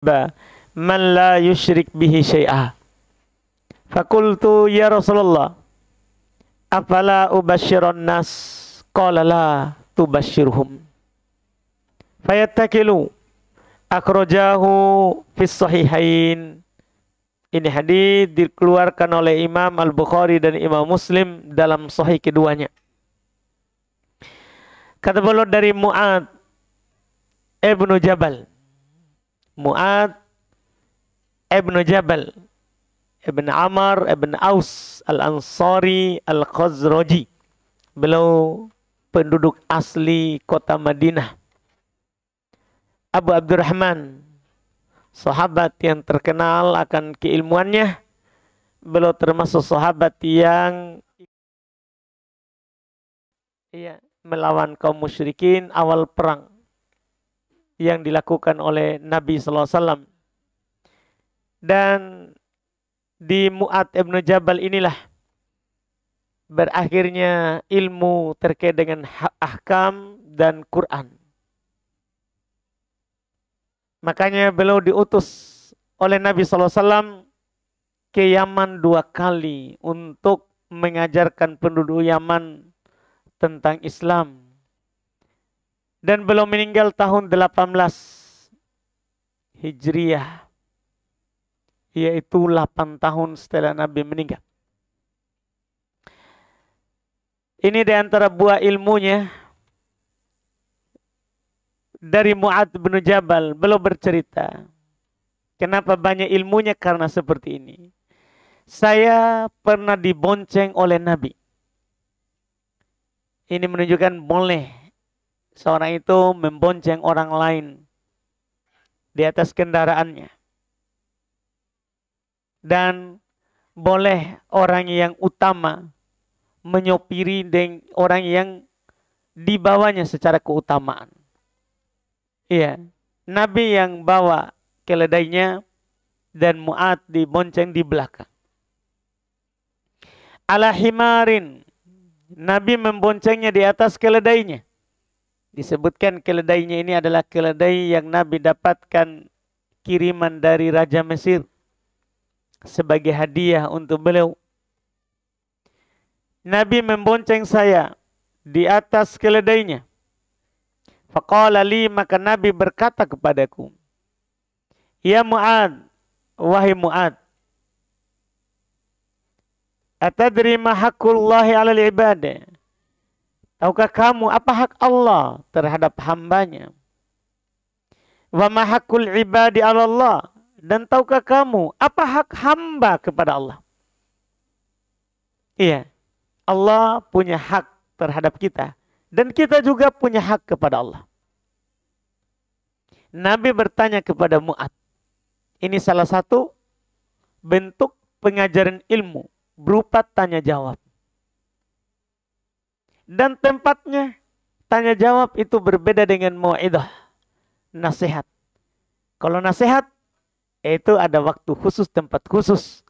man la yusyrik bihi syai'a. Fakultu ya Rasulullah, afala ubasyiron nas? Qala la tubasyirhum fayattakilu. Akhrajahu fis sahihain. Ini hadis dikeluarkan oleh Imam Al-Bukhari dan Imam Muslim dalam sahih keduanya. Kata beliau dari Mu'ad ibnu Jabal. Mu'ad ibnu Jabal ibn Amr ibn Aus Al-Ansari Al-Khazraji. Beliau penduduk asli kota Madinah. Abu Abdurrahman, sahabat yang terkenal akan keilmuannya. Beliau termasuk sahabat yang melawan kaum musyrikin awal perang yang dilakukan oleh Nabi sallallahu alaihi wasallam. Dan di Mu'ad ibn Jabal inilah berakhirnya ilmu terkait dengan ahkam dan Quran. Makanya beliau diutus oleh Nabi sallallahu alaihi wasallam ke Yaman 2 kali untuk mengajarkan penduduk Yaman tentang Islam. Dan beliau meninggal tahun 18 Hijriah, yaitu 8 tahun setelah Nabi meninggal. Ini di antara buah ilmunya. Dari Mu'ad bin Jabal, beliau bercerita, kenapa banyak ilmunya? Karena seperti ini. Saya pernah dibonceng oleh Nabi. Ini menunjukkan boleh seorang itu membonceng orang lain di atas kendaraannya. Dan boleh orang yang utama menyopiri dengan orang yang dibawanya secara keutamaan. Iya, Nabi yang bawa keledainya dan Mu'ad dibonceng di belakang. Ala himarin, Nabi memboncengnya di atas keledainya. Disebutkan keledainya ini adalah keledai yang Nabi dapatkan kiriman dari Raja Mesir sebagai hadiah untuk beliau. Nabi membonceng saya di atas keledainya. Faqala li, maka Nabi berkata kepadaku, ya Mu'ad, wahai Mu'ad, atadri ma haqqullahi 'alal ibadah? Tahukah kamu apa hak Allah terhadap hambanya? Wa ma haqqul ibadi 'ala Allah? Dan tahukah kamu apa hak hamba kepada Allah? Iya, Allah punya hak terhadap kita. Dan kita juga punya hak kepada Allah. Nabi bertanya kepada Mu'ad. Ini salah satu bentuk pengajaran ilmu berupa tanya jawab. Dan tempatnya tanya jawab itu berbeda dengan mu'idah, nasihat. Kalau nasihat itu ada waktu khusus, tempat khusus.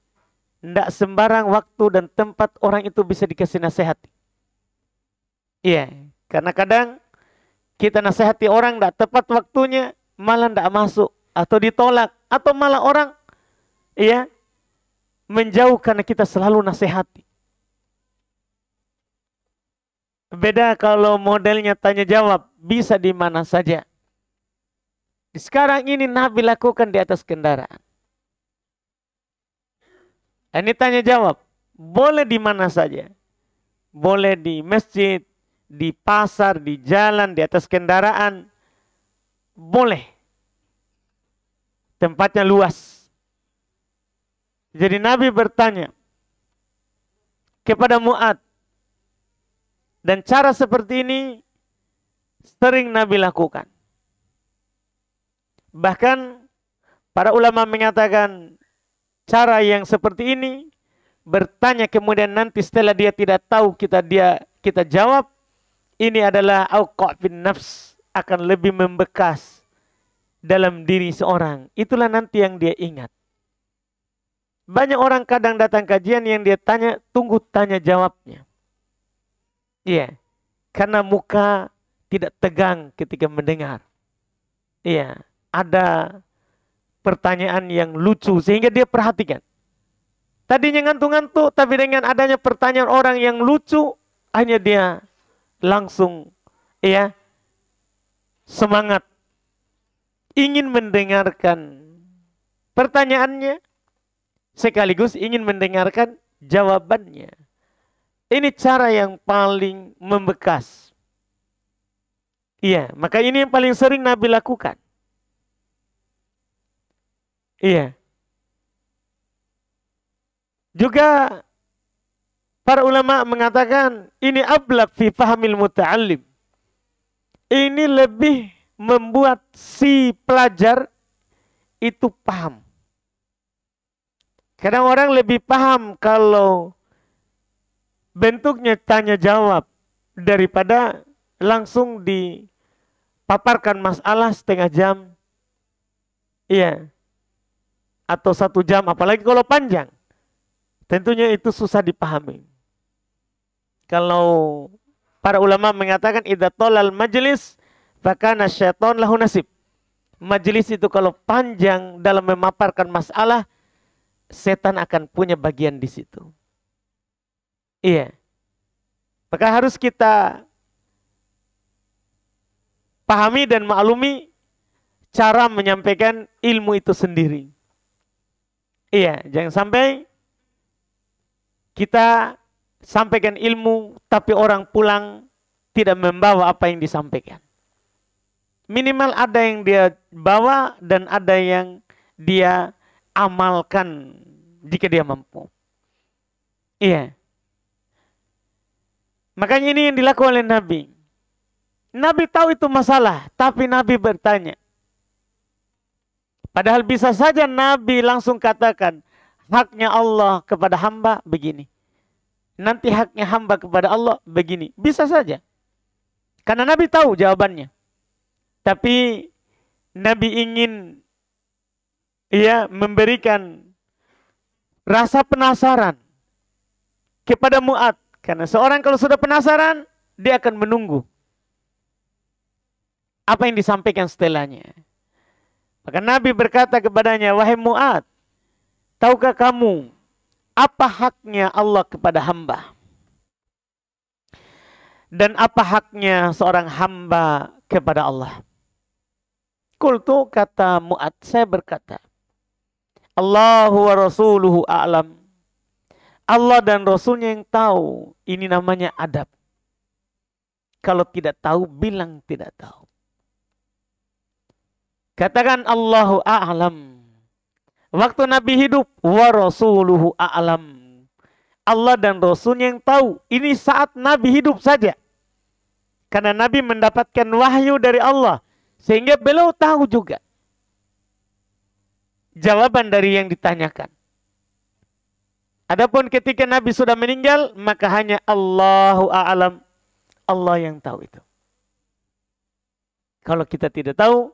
Tidak sembarang waktu dan tempat orang itu bisa dikasih nasihat. Iya, karena kadang kita nasihati orang tidak tepat waktunya, malah tidak masuk atau ditolak, atau malah orang menjauh karena kita selalu nasihati. Beda kalau modelnya tanya jawab, bisa di mana saja. Sekarang ini Nabi lakukan di atas kendaraan. Ini tanya jawab, boleh di mana saja. Boleh di masjid, di pasar, di jalan, di atas kendaraan. Boleh. Tempatnya luas. Jadi Nabi bertanya kepada Mu'ad. Dan cara seperti ini sering Nabi lakukan. Bahkan para ulama mengatakan cara yang seperti ini, bertanya kemudian nanti setelah dia tidak tahu kita jawab, ini adalah auqa' bin nafs, akan lebih membekas dalam diri seorang. Itulah nanti yang dia ingat. Banyak orang kadang datang kajian yang dia tanya, tunggu tanya jawabnya. Iya, karena muka tidak tegang ketika mendengar. Iya, ada pertanyaan yang lucu sehingga dia perhatikan. Tadinya ngantuk-ngantuk, tapi dengan adanya pertanyaan orang yang lucu, hanya dia langsung semangat ingin mendengarkan pertanyaannya sekaligus ingin mendengarkan jawabannya. Ini cara yang paling membekas. Iya, maka ini yang paling sering Nabi lakukan. Iya. Juga para ulama mengatakan ini ablaq fi fahmil muta'allim. Ini lebih membuat si pelajar itu paham. Kadang orang lebih paham kalau bentuknya tanya jawab daripada langsung dipaparkan masalah setengah jam. Iya. Atau 1 jam, apalagi kalau panjang. Tentunya itu susah dipahami. Kalau para ulama mengatakan idza talal majlis fakana syaiton lahu nasib. Majelis itu kalau panjang dalam memaparkan masalah, setan akan punya bagian di situ. Iya. Maka harus kita pahami dan maklumi cara menyampaikan ilmu itu sendiri. Iya, jangan sampai kita sampaikan ilmu, tapi orang pulang tidak membawa apa yang disampaikan. Minimal ada yang dia bawa dan ada yang dia amalkan jika dia mampu. Iya. Makanya ini yang dilakukan oleh Nabi. Nabi tahu itu masalah, tapi Nabi bertanya. Padahal bisa saja Nabi langsung katakan, haknya Allah kepada hamba begini. Nanti haknya hamba kepada Allah begini. Bisa saja. Karena Nabi tahu jawabannya. Tapi Nabi ingin memberikan rasa penasaran kepada Mu'ad. Karena seorang kalau sudah penasaran, dia akan menunggu apa yang disampaikan setelahnya. Maka Nabi berkata kepadanya, wahai Mu'ad, tahukah kamu apa haknya Allah kepada hamba? Dan apa haknya seorang hamba kepada Allah? Qultu, kata Mu'ad, saya berkata, Allahu wa rasuluhu a'lam. Allah dan Rasulnya yang tahu. Ini namanya adab. Kalau tidak tahu, bilang tidak tahu. Katakan Allahu a'lam. Waktu Nabi hidup, wa rasuluhu a'lam. Allah dan Rasulnya yang tahu. Ini saat Nabi hidup saja. Karena Nabi mendapatkan wahyu dari Allah. Sehingga beliau tahu juga jawaban dari yang ditanyakan. Adapun ketika Nabi sudah meninggal, maka hanya Allahu a'lam. Allah yang tahu itu. Kalau kita tidak tahu,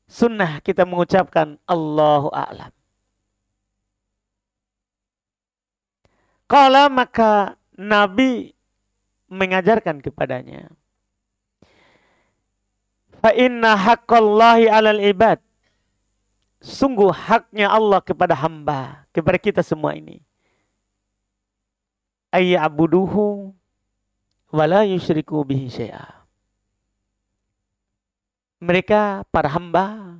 sunnah kita mengucapkan Allahu a'lam. Qala, maka Nabi mengajarkan kepadanya. Fa inna haqqallahi 'alal ibad. Sungguh haknya Allah kepada hamba, kepada kita semua ini. Ayya'buduhu wa la yusyriku bihi syai'a. Mereka para hamba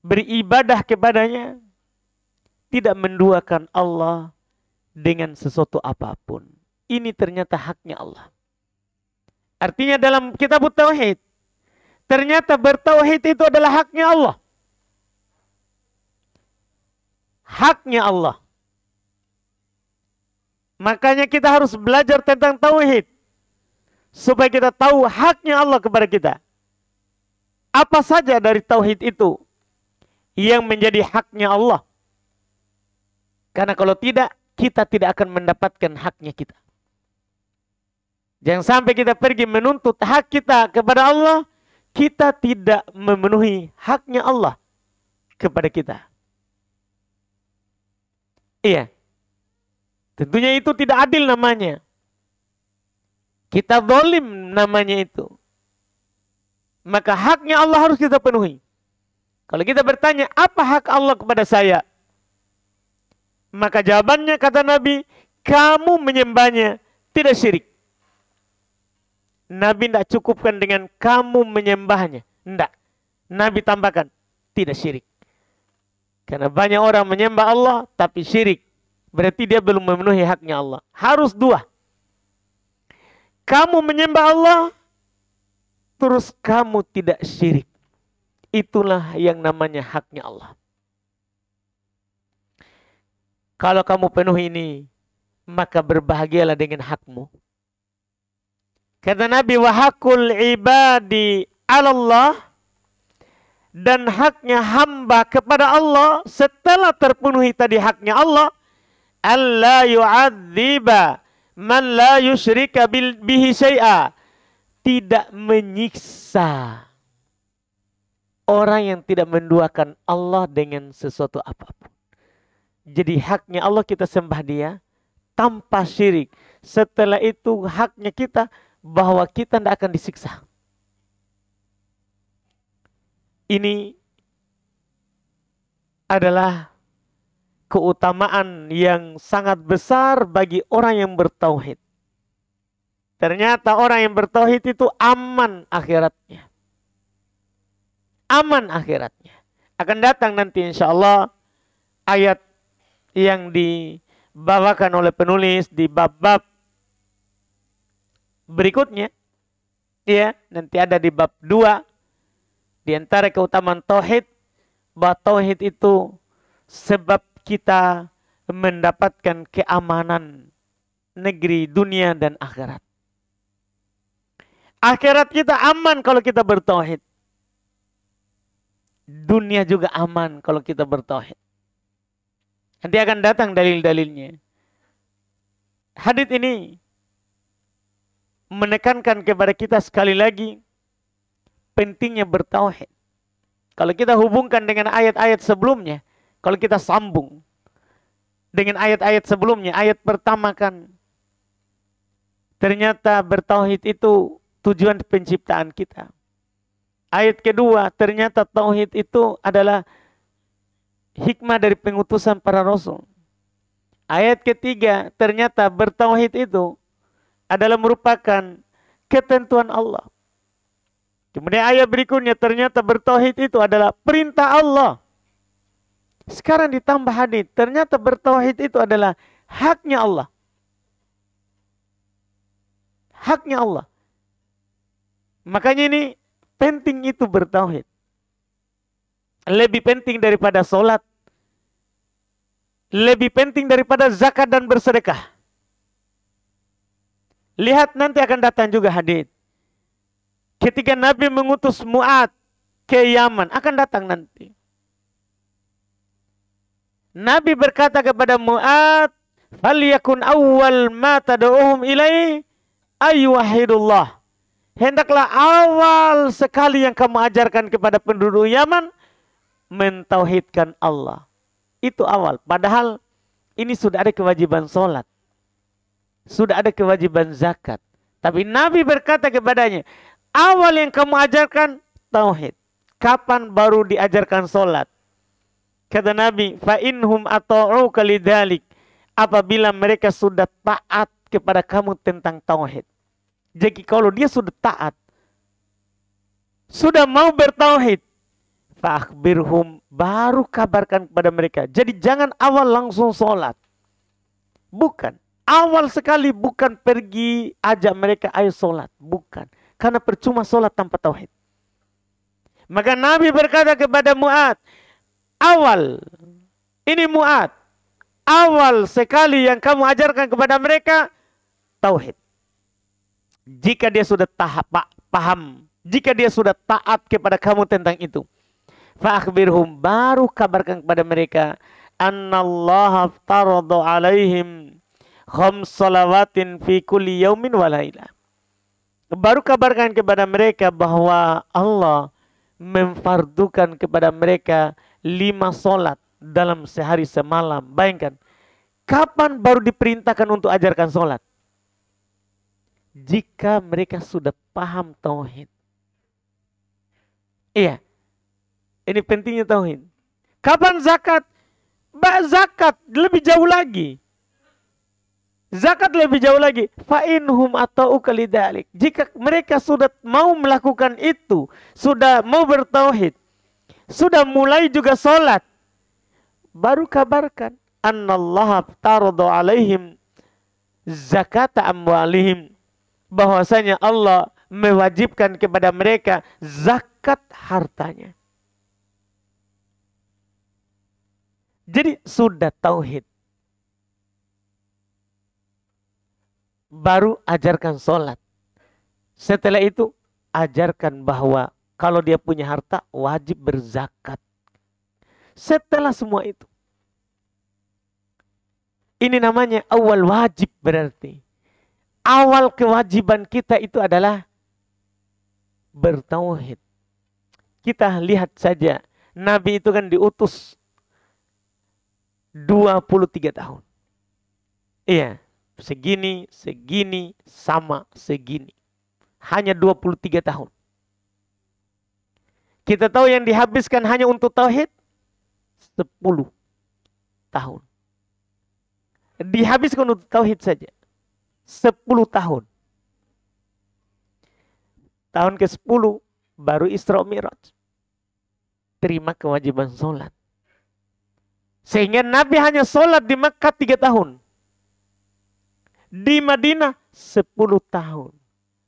beribadah kepadanya, tidak menduakan Allah dengan sesuatu apapun. Ini ternyata haknya Allah. Artinya dalam kitab Tauhid, ternyata bertauhid itu adalah haknya Allah. Haknya Allah. Makanya kita harus belajar tentang tauhid. Supaya kita tahu haknya Allah kepada kita. Apa saja dari tauhid itu yang menjadi haknya Allah. Karena kalau tidak, kita tidak akan mendapatkan haknya kita. Jangan sampai kita pergi menuntut hak kita kepada Allah, kita tidak memenuhi haknya Allah kepada kita. Iya. Tentunya itu tidak adil namanya. Kita zalim namanya itu. Maka haknya Allah harus kita penuhi. Kalau kita bertanya, apa hak Allah kepada saya? Maka jawabannya kata Nabi, kamu menyembahnya, tidak syirik. Nabi tidak cukupkan dengan kamu menyembahnya. Tidak. Nabi tambahkan, tidak syirik. Karena banyak orang menyembah Allah, tapi syirik. Berarti dia belum memenuhi haknya Allah. Harus dua. Kamu menyembah Allah, terus kamu tidak syirik. Itulah yang namanya haknya Allah. Kalau kamu penuhi ini, maka berbahagialah dengan hakmu. Kata Nabi, wa hakul ibadi 'alallah, dan haknya hamba kepada Allah setelah terpenuhi tadi haknya Allah, alla yu'adziba man la yusyrika bihi syai'a, tidak menyiksa orang yang tidak menduakan Allah dengan sesuatu apapun. Jadi haknya Allah kita sembah dia tanpa syirik. Setelah itu haknya kita bahwa kita tidak akan disiksa. Ini adalah keutamaan yang sangat besar bagi orang yang bertauhid. Ternyata orang yang bertauhid itu aman akhiratnya. Aman akhiratnya. Akan datang nanti insya Allah ayat yang dibawakan oleh penulis di bab-bab berikutnya. Ya, nanti ada di bab 2. Di antara keutamaan tauhid, bahwa tauhid itu sebab kita mendapatkan keamanan negeri, dunia, dan akhirat. Akhirat kita aman kalau kita bertauhid. Dunia juga aman kalau kita bertauhid. Nanti akan datang dalil-dalilnya. Hadits ini menekankan kepada kita sekali lagi pentingnya bertauhid. Kalau kita hubungkan dengan ayat-ayat sebelumnya, kalau kita sambung dengan ayat-ayat sebelumnya, ayat pertama kan ternyata bertauhid itu tujuan penciptaan kita. Ayat kedua, ternyata tauhid itu adalah hikmah dari pengutusan para rasul. Ayat ketiga, ternyata bertauhid itu adalah merupakan ketentuan Allah. Kemudian ayat berikutnya, ternyata bertauhid itu adalah perintah Allah. Sekarang ditambah hadis, ternyata bertauhid itu adalah haknya Allah. Haknya Allah. Makanya ini penting itu bertauhid. Lebih penting daripada sholat. Lebih penting daripada zakat dan bersedekah. Lihat nanti akan datang juga hadits. Ketika Nabi mengutus Mu'ad ke Yaman, akan datang nanti. Nabi berkata kepada Mu'ad, "Falyakun awwal ma tad'uhum ilaihi ayyuhidullah." Hendaklah awal sekali yang kamu ajarkan kepada penduduk Yaman mentauhidkan Allah. Itu awal. Padahal ini sudah ada kewajiban sholat. Sudah ada kewajiban zakat. Tapi Nabi berkata kepadanya, awal yang kamu ajarkan tauhid. Kapan baru diajarkan sholat? Kata Nabi, fa inhum ata'uka lidzalik, apabila mereka sudah taat kepada kamu tentang tauhid. Jadi kalau dia sudah taat, sudah mau bertauhid, fa'akhbirhum, baru kabarkan kepada mereka. Jadi jangan awal langsung sholat. Bukan. Awal sekali bukan pergi ajak mereka ayo sholat. Bukan. Karena percuma sholat tanpa tauhid. Maka Nabi berkata kepada Mu'ad, awal, ini Mu'ad, awal sekali yang kamu ajarkan kepada mereka, tauhid. Jika dia sudah paham, jika dia sudah taat kepada kamu tentang itu, fa'akhbirhum, baru kabarkan kepada mereka, annallaha aftarada alaihim khams salawatin fi kulli yaumin wa lailah. Baru kabarkan kepada mereka bahwa Allah memfardukan kepada mereka 5 solat dalam sehari semalam. Bayangkan, kapan baru diperintahkan untuk ajarkan solat? Jika mereka sudah paham tauhid. Iya. Ini pentingnya tauhid. Kapan zakat? Zakat lebih jauh lagi. Zakat lebih jauh lagi. Fa'inhum atau ukalidalik. Jika mereka sudah mau melakukan itu, sudah mau bertauhid, sudah mulai juga sholat, baru kabarkan. Annallaha taradhu alaihim zakata amwalihim. Bahwasanya Allah mewajibkan kepada mereka zakat hartanya. Jadi sudah tauhid. Baru ajarkan sholat. Setelah itu ajarkan bahwa kalau dia punya harta wajib berzakat. Setelah semua itu. Ini namanya awal wajib berarti. Awal kewajiban kita itu adalah bertauhid. Kita lihat saja. Nabi itu kan diutus 23 tahun. Iya. Segini, segini, sama segini. Hanya 23 tahun. Kita tahu yang dihabiskan hanya untuk tauhid 10 tahun. Dihabiskan untuk tauhid saja 10 tahun. Tahun ke-10 baru Isra Mi'raj. Terima kewajiban sholat. Sehingga Nabi hanya sholat di Makkah 3 tahun. Di Madinah 10 tahun.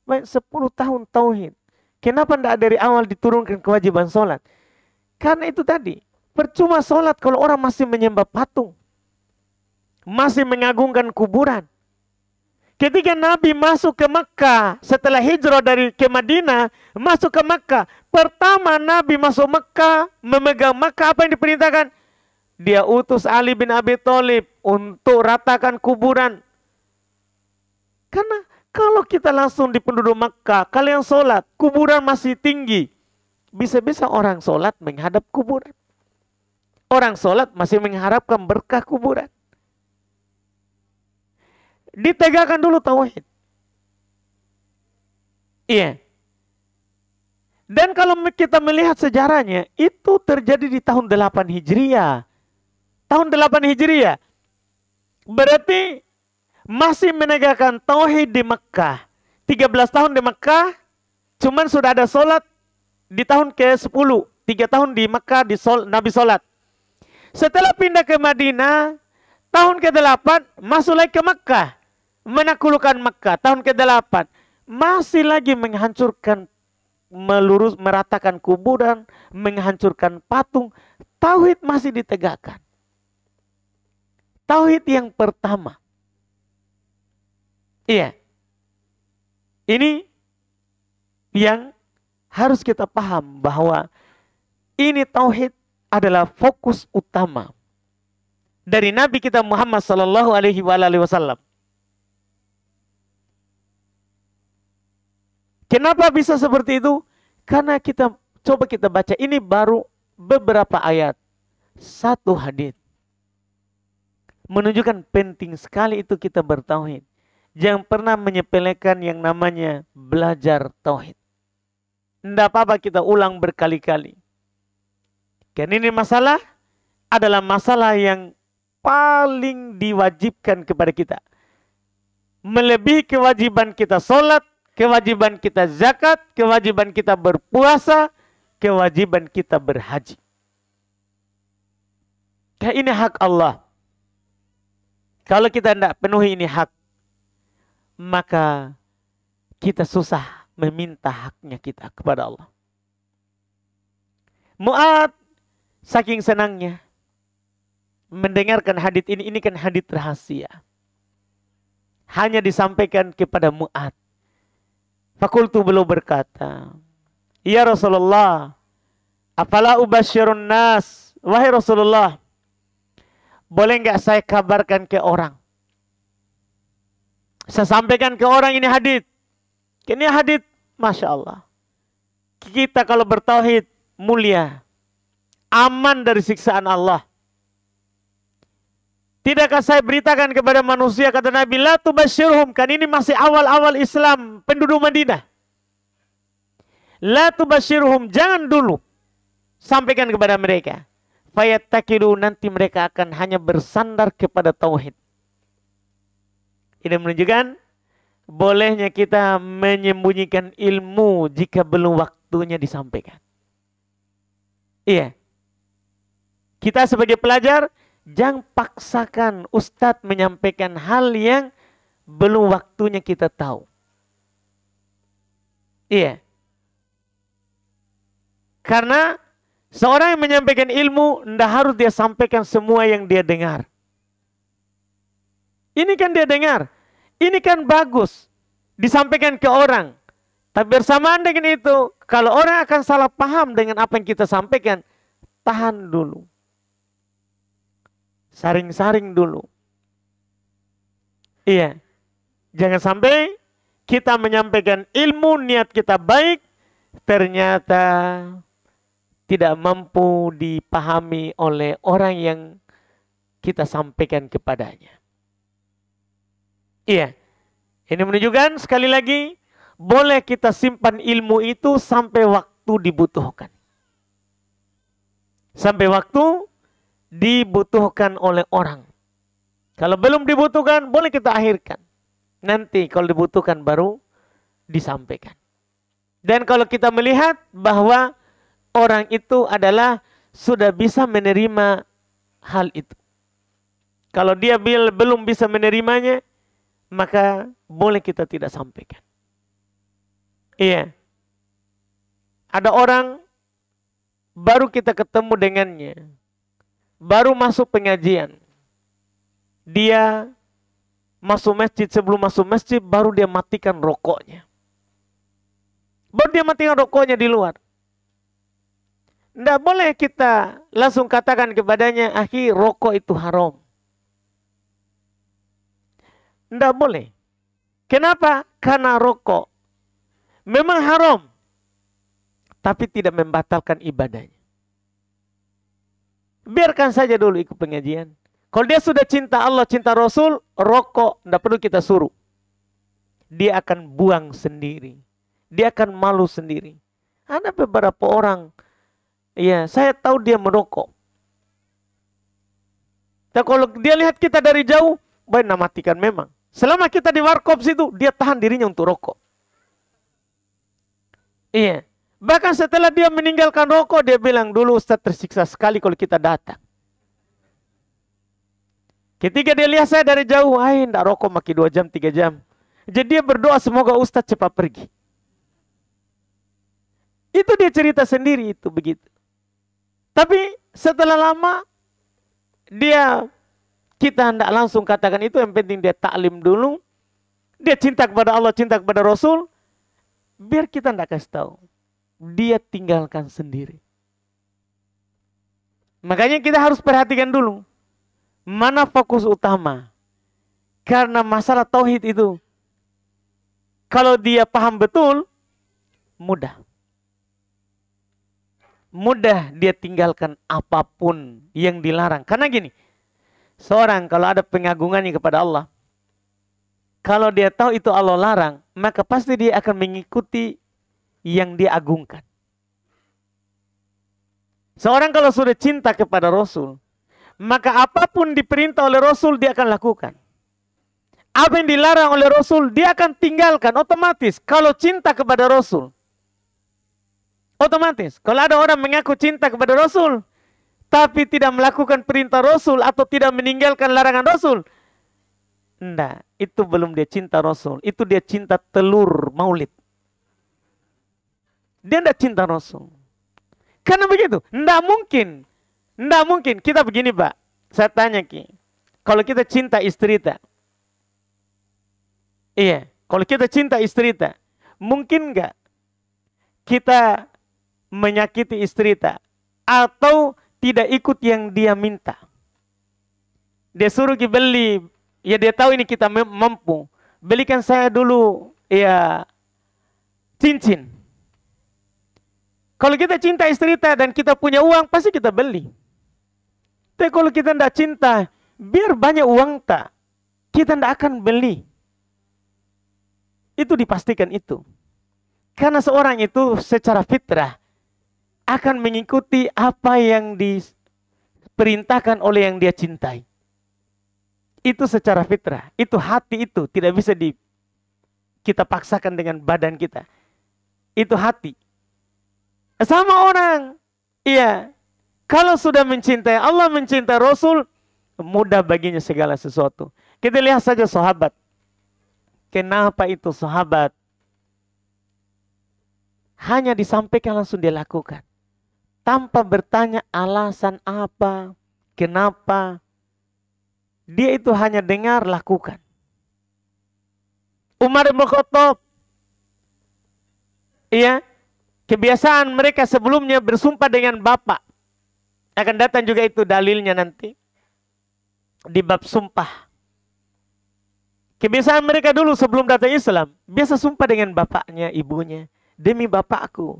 Baik, 10 tahun tauhid. Kenapa tidak dari awal diturunkan kewajiban sholat? Karena itu tadi. Percuma sholat kalau orang masih menyembah patung. Masih mengagungkan kuburan. Ketika Nabi masuk ke Makkah. Setelah hijrah ke Madinah. Masuk ke Makkah. Pertama Nabi masuk Makkah. Memegang Makkah, apa yang diperintahkan? Dia utus Ali bin Abi Thalib untuk ratakan kuburan. Karena kalau kita langsung di penduduk Makkah, kalian sholat, kuburan masih tinggi. Bisa-bisa orang sholat menghadap kuburan. Orang sholat masih mengharapkan berkah kuburan. Ditegakkan dulu tauhid. Iya. Dan kalau kita melihat sejarahnya, itu terjadi di tahun 8 Hijriah. Tahun 8 Hijriah. Berarti masih menegakkan tauhid di Mekah. 13 tahun di Mekah, cuman sudah ada sholat di tahun ke-10. 3 tahun di Mekah Nabi sholat. Setelah pindah ke Madinah, tahun ke-8 masuk lagi ke Mekah. Menaklukkan Mekah, tahun ke-8. Masih lagi menghancurkan, meratakan kuburan, menghancurkan patung. Tauhid masih ditegakkan. Tauhid yang pertama. Iya. Ini yang harus kita paham bahwa ini tauhid adalah fokus utama dari Nabi kita Muhammad sallallahu alaihi wasallam. Kenapa bisa seperti itu? Karena coba kita baca ini baru beberapa ayat. Satu hadits menunjukkan penting sekali itu kita bertauhid. Jangan pernah menyepelekan yang namanya belajar tauhid. Tidak apa-apa kita ulang berkali-kali. Karena ini masalah adalah masalah yang paling diwajibkan kepada kita. Melebihi kewajiban kita sholat, kewajiban kita zakat, kewajiban kita berpuasa, kewajiban kita berhaji. Karena ini hak Allah. Kalau kita tidak penuhi ini hak, maka kita susah meminta haknya kita kepada Allah. Mu'ad saking senangnya mendengarkan hadits ini kan hadits rahasia. Hanya disampaikan kepada Mu'ad. Fakultu beliau berkata, Ya Rasulullah, afala ubasyirun nas, wahai Rasulullah, boleh nggak saya kabarkan ke orang? Saya sampaikan ke orang ini hadits. Ini hadits, Masya Allah. Kita kalau bertauhid mulia, aman dari siksaan Allah. Tidakkah saya beritakan kepada manusia, kata Nabi, la tubasyirhum, kan ini masih awal-awal Islam, penduduk Madinah. La tubasyirhum, jangan dulu sampaikan kepada mereka. Fayattakilu, nanti mereka akan hanya bersandar kepada tauhid. Ini menunjukkan bolehnya kita menyembunyikan ilmu jika belum waktunya disampaikan. Iya. Kita sebagai pelajar, jangan paksakan ustadz menyampaikan hal yang belum waktunya kita tahu. Iya. Karena seorang yang menyampaikan ilmu, tidak harus dia sampaikan semua yang dia dengar. Ini kan dia dengar. Ini kan bagus. Disampaikan ke orang. Tapi bersamaan dengan itu, kalau orang akan salah paham dengan apa yang kita sampaikan, tahan dulu. Saring-saring dulu. Iya. Jangan sampai kita menyampaikan ilmu, niat kita baik, ternyata tidak mampu dipahami oleh orang yang kita sampaikan kepadanya. Iya. Ini menunjukkan sekali lagi, boleh kita simpan ilmu itu sampai waktu dibutuhkan. Sampai waktu dibutuhkan oleh orang. Kalau belum dibutuhkan, boleh kita akhirkan. Nanti kalau dibutuhkan baru disampaikan. Dan kalau kita melihat bahwa orang itu adalah sudah bisa menerima hal itu. Kalau dia belum bisa menerimanya, maka boleh kita tidak sampaikan. Iya. Ada orang baru kita ketemu dengannya, baru masuk pengajian. Dia masuk masjid, sebelum masuk masjid baru dia matikan rokoknya. Baru dia matikan rokoknya di luar. Tidak boleh kita langsung katakan kepadanya, akhi, rokok itu haram. Tidak boleh. Kenapa? Karena rokok memang haram, tapi tidak membatalkan ibadahnya. Biarkan saja dulu ikut pengajian. Kalau dia sudah cinta Allah, cinta Rasul, rokok tidak perlu kita suruh. Dia akan buang sendiri. Dia akan malu sendiri. Ada beberapa orang, ya saya tahu dia merokok. Tapi kalau dia lihat kita dari jauh, baik matikan memang. Selama kita di warkop situ, dia tahan dirinya untuk rokok. Iya. Bahkan setelah dia meninggalkan rokok, dia bilang, dulu Ustaz tersiksa sekali kalau kita datang. Ketika dia lihat saya dari jauh, tidak rokok makin 2 jam, 3 jam. Jadi dia berdoa semoga Ustaz cepat pergi. Itu dia cerita sendiri itu begitu. Tapi setelah lama, kita hendak langsung katakan itu, yang penting dia taklim dulu. Dia cinta kepada Allah, cinta kepada Rasul. Biar kita hendak kasih tahu. Dia tinggalkan sendiri. Makanya kita harus perhatikan dulu. Mana fokus utama. Karena masalah tauhid itu, kalau dia paham betul, mudah. Mudah dia tinggalkan apapun yang dilarang. Karena gini, seorang kalau ada pengagungannya kepada Allah, kalau dia tahu itu Allah larang, maka pasti dia akan mengikuti yang dia agungkan. Seorang kalau sudah cinta kepada Rasul, maka apapun diperintah oleh Rasul dia akan lakukan. Apa yang dilarang oleh Rasul dia akan tinggalkan otomatis. Kalau cinta kepada Rasul, otomatis. Kalau ada orang mengaku cinta kepada Rasul, tapi tidak melakukan perintah Rasul atau tidak meninggalkan larangan Rasul, enggak, itu belum dia cinta Rasul. Itu dia cinta telur maulid. Dia enggak cinta Rasul. Karena begitu, enggak mungkin. Enggak mungkin. Kita begini, Pak. Saya tanya, Ki. Kalau kita cinta istri kita, iya, kalau kita cinta istri kita, mungkin enggak kita menyakiti istri kita atau tidak ikut yang dia minta? Dia suruh beli, ya dia tahu ini kita mampu. Belikan saya dulu ya cincin. Kalau kita cinta istri kita dan kita punya uang, pasti kita beli. Tapi kalau kita tidak cinta, biar banyak uang tak, kita tidak akan beli. Itu dipastikan itu. Karena seorang itu secara fitrah, akan mengikuti apa yang diperintahkan oleh yang dia cintai. Itu secara fitrah, itu hati, itu tidak bisa kita paksakan dengan badan kita. Itu hati. Sama orang, iya, kalau sudah mencintai Allah, mencintai Rasul, mudah baginya segala sesuatu. Kita lihat saja sahabat. Kenapa itu sahabat? Hanya disampaikan langsung dia lakukan. Tanpa bertanya alasan apa, kenapa. Dia itu hanya dengar, lakukan. Umar bin Khattab, iya, kebiasaan mereka sebelumnya bersumpah dengan bapak. Akan datang juga itu dalilnya nanti di bab sumpah. Kebiasaan mereka dulu sebelum datang Islam, biasa sumpah dengan bapaknya, ibunya. Demi bapakku,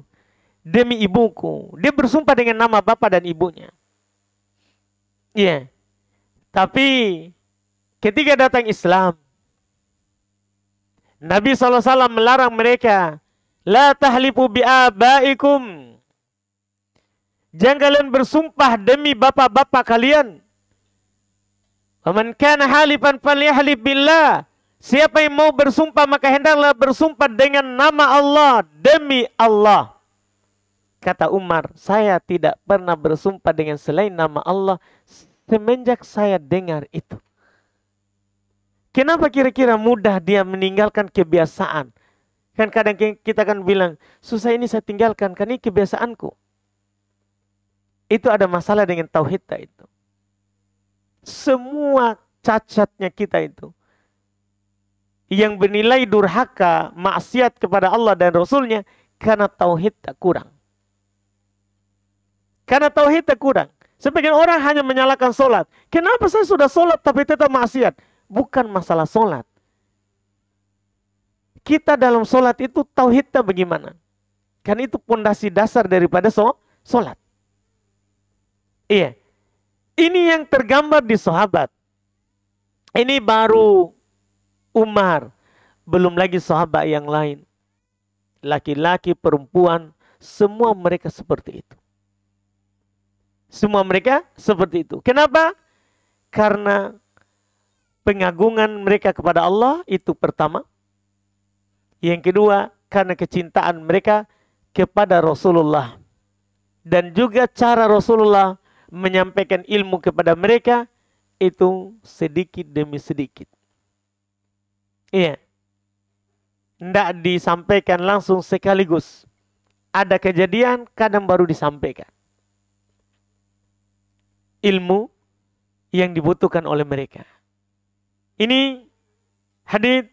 demi ibuku. Dia bersumpah dengan nama bapak dan ibunya. Iya. Tapi ketika datang Islam, Nabi SAW melarang mereka, la tahlifu bi'abaikum. Jangan kalian bersumpah demi bapak-bapak kalian. Waman kana halifan falyahlif billah. Siapa yang mau bersumpah maka hendaklah bersumpah dengan nama Allah, demi Allah. Kata Umar, saya tidak pernah bersumpah dengan selain nama Allah semenjak saya dengar itu. Kenapa kira-kira mudah dia meninggalkan kebiasaan? Kan kadang kita kan bilang, susah ini saya tinggalkan, kan ini kebiasaanku. Itu ada masalah dengan tauhid itu. Semua cacatnya kita itu, yang bernilai durhaka, maksiat kepada Allah dan Rasulnya, karena tauhid tak kurang. Karena tauhid tak kurang. Sebagian orang hanya menyalahkan sholat. Kenapa saya sudah sholat tapi tetap maksiat? Bukan masalah sholat. Kita dalam sholat itu tauhidnya bagaimana? Kan itu pondasi dasar daripada sholat. Iya. Ini yang tergambar di sahabat. Ini baru Umar. Belum lagi sahabat yang lain. Laki-laki, perempuan, semua mereka seperti itu. Semua mereka seperti itu. Kenapa? Karena pengagungan mereka kepada Allah itu pertama. Yang kedua, karena kecintaan mereka kepada Rasulullah. Dan juga cara Rasulullah menyampaikan ilmu kepada mereka itu sedikit demi sedikit. Iya. Tidak disampaikan langsung sekaligus. Ada kejadian, kadang baru disampaikan. Ilmu yang dibutuhkan oleh mereka. Ini hadits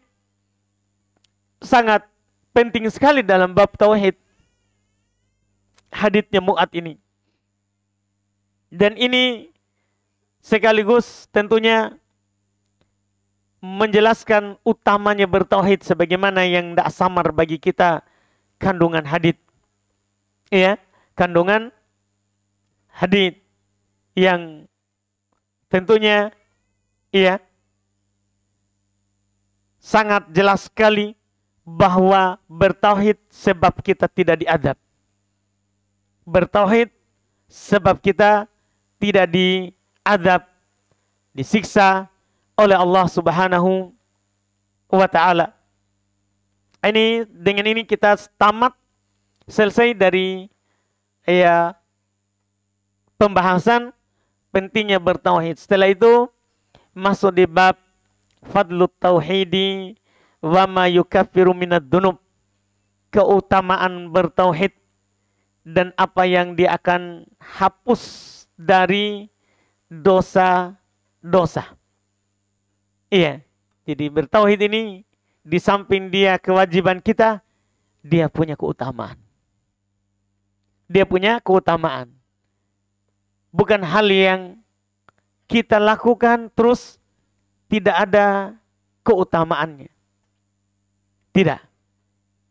sangat penting sekali dalam bab tauhid. Haditsnya Mu'ad ini. Dan ini sekaligus tentunya menjelaskan utamanya bertauhid sebagaimana yang tidak samar bagi kita kandungan hadits. Ya, kandungan hadits yang tentunya iya sangat jelas sekali bahwa bertauhid sebab kita tidak diadab. Bertauhid sebab kita tidak diadab, disiksa oleh Allah Subhanahu wa ta'ala. Dengan ini kita tamat selesai dari pembahasan pentingnya bertauhid. Setelah itu masuk di bab fadlut tauhidi wa ma yukaffiru minad dunub. Keutamaan bertauhid dan apa yang dia akan hapus dari dosa-dosa. Iya. Jadi bertauhid ini di samping dia kewajiban kita, dia punya keutamaan. Dia punya keutamaan. Bukan hal yang kita lakukan terus tidak ada keutamaannya. Tidak.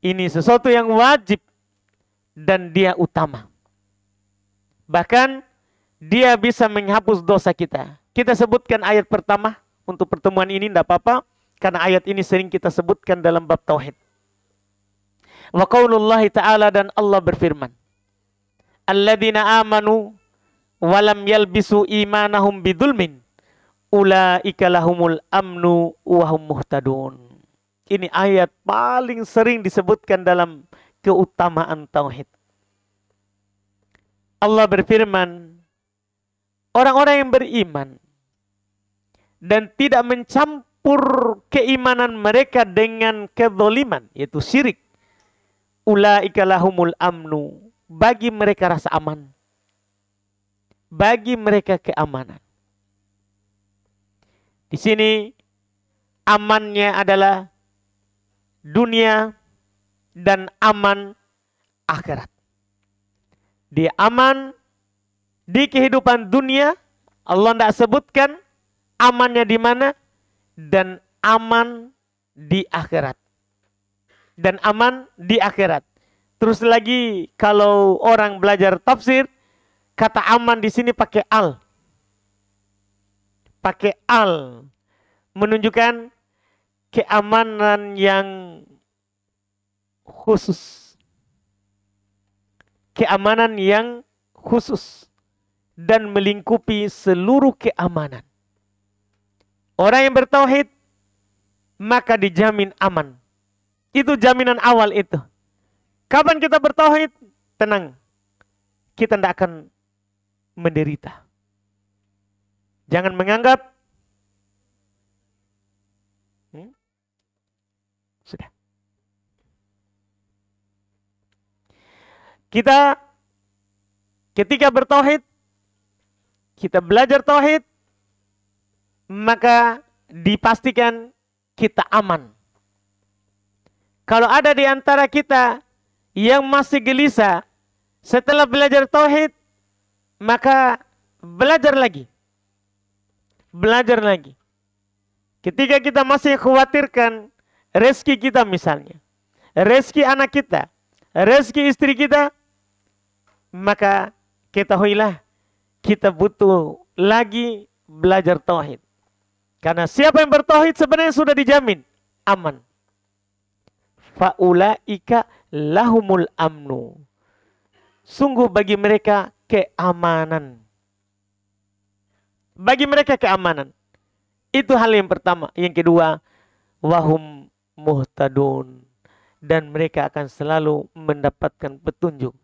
Ini sesuatu yang wajib dan dia utama. Bahkan dia bisa menghapus dosa kita. Kita sebutkan ayat pertama untuk pertemuan ini, tidak apa-apa. Karena ayat ini sering kita sebutkan dalam bab tauhid. Wa qaulullahi ta'ala, dan Allah berfirman. alladzina amanu walam yalbisu imanahum bidzulmin ulaika lahumul amnu wa hum muhtadun. Ini ayat paling sering disebutkan dalam keutamaan tauhid. Allah berfirman, orang-orang yang beriman dan tidak mencampur keimanan mereka dengan kezaliman, yaitu syirik, ulaika lahumul amnu, bagi mereka rasa aman, bagi mereka keamanan. Di sini amannya adalah dunia dan aman akhirat. Dia aman di kehidupan dunia, Allah tidak sebutkan amannya di mana, dan aman di akhirat. Dan aman di akhirat. Terus lagi kalau orang belajar tafsir, kata aman di sini pakai al. Pakai al menunjukkan keamanan yang khusus. Keamanan yang khusus dan melingkupi seluruh keamanan. Orang yang bertauhid maka dijamin aman. Itu jaminan awal itu. Kapan kita bertauhid? Tenang. Kita tidak akan menderita. Jangan menganggap sudah. Kita ketika bertauhid, kita belajar tauhid, maka dipastikan kita aman. Kalau ada di antara kita yang masih gelisah setelah belajar tauhid, maka belajar lagi. Belajar lagi. Ketika kita masih khawatirkan rezeki kita misalnya, rezeki anak kita, rezeki istri kita, maka ketahuilah kita butuh lagi belajar tauhid. Karena siapa yang bertauhid sebenarnya sudah dijamin aman. Faulaika lahumul amnu. Sungguh bagi mereka keamanan. Bagi mereka keamanan. Itu hal yang pertama. Yang kedua, wahum muhtadun. Dan mereka akan selalu mendapatkan petunjuk.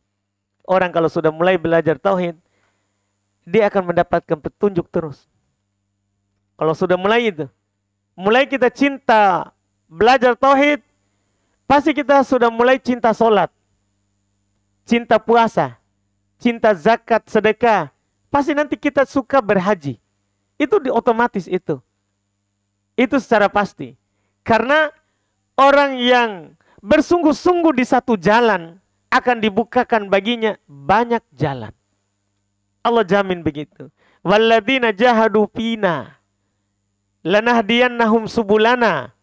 Orang kalau sudah mulai belajar tauhid, dia akan mendapatkan petunjuk terus. Kalau sudah mulai itu, mulai kita cinta belajar tauhid, pasti kita sudah mulai cinta sholat, cinta puasa, cinta zakat, sedekah. Pasti nanti kita suka berhaji. Itu otomatis itu. Itu secara pasti. Karena orang yang bersungguh-sungguh di satu jalan akan dibukakan baginya banyak jalan. Allah jamin begitu. Walladzina jahadu fina lanahdiyannahum subulana.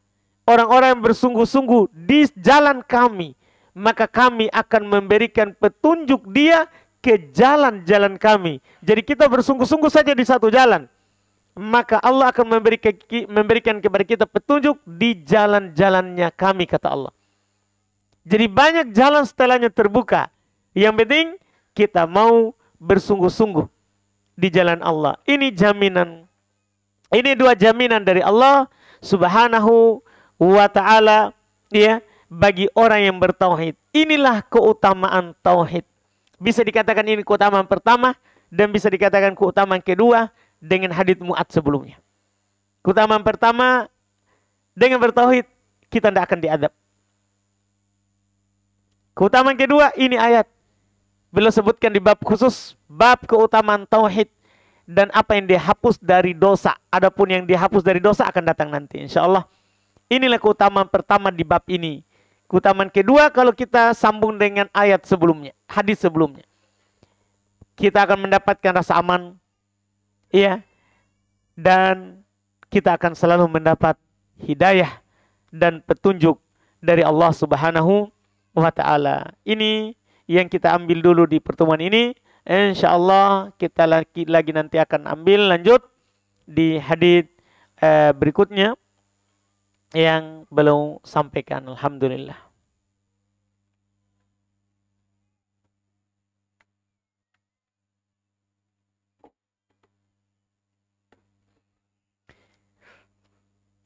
Orang-orang yang bersungguh-sungguh di jalan kami, maka kami akan memberikan petunjuk dia ke jalan-jalan kami. Jadi kita bersungguh-sungguh saja di satu jalan, maka Allah akan memberikan kepada kita petunjuk di jalan-jalannya kami, kata Allah. Jadi banyak jalan setelahnya terbuka. Yang penting kita mau bersungguh-sungguh di jalan Allah. Ini jaminan. Ini dua jaminan dari Allah Subhanahu wa ta'ala, ya, bagi orang yang bertauhid. Inilah keutamaan tauhid. Bisa dikatakan ini keutamaan pertama dan bisa dikatakan keutamaan kedua dengan hadits Mu'adz sebelumnya. Keutamaan pertama, dengan bertauhid kita tidak akan diadab. Keutamaan kedua, ini ayat. Beliau sebutkan di bab khusus, bab keutamaan tauhid dan apa yang dihapus dari dosa. Adapun yang dihapus dari dosa akan datang nanti, insyaallah. Inilah keutamaan pertama di bab ini. Keutamaan kedua kalau kita sambung dengan ayat sebelumnya, hadis sebelumnya. Kita akan mendapatkan rasa aman, ya, dan kita akan selalu mendapat hidayah dan petunjuk dari Allah Subhanahu wa ta'ala. Ini yang kita ambil dulu di pertemuan ini. InsyaAllah kita lagi nanti akan ambil lanjut di hadits berikutnya yang belum sampaikan. Alhamdulillah.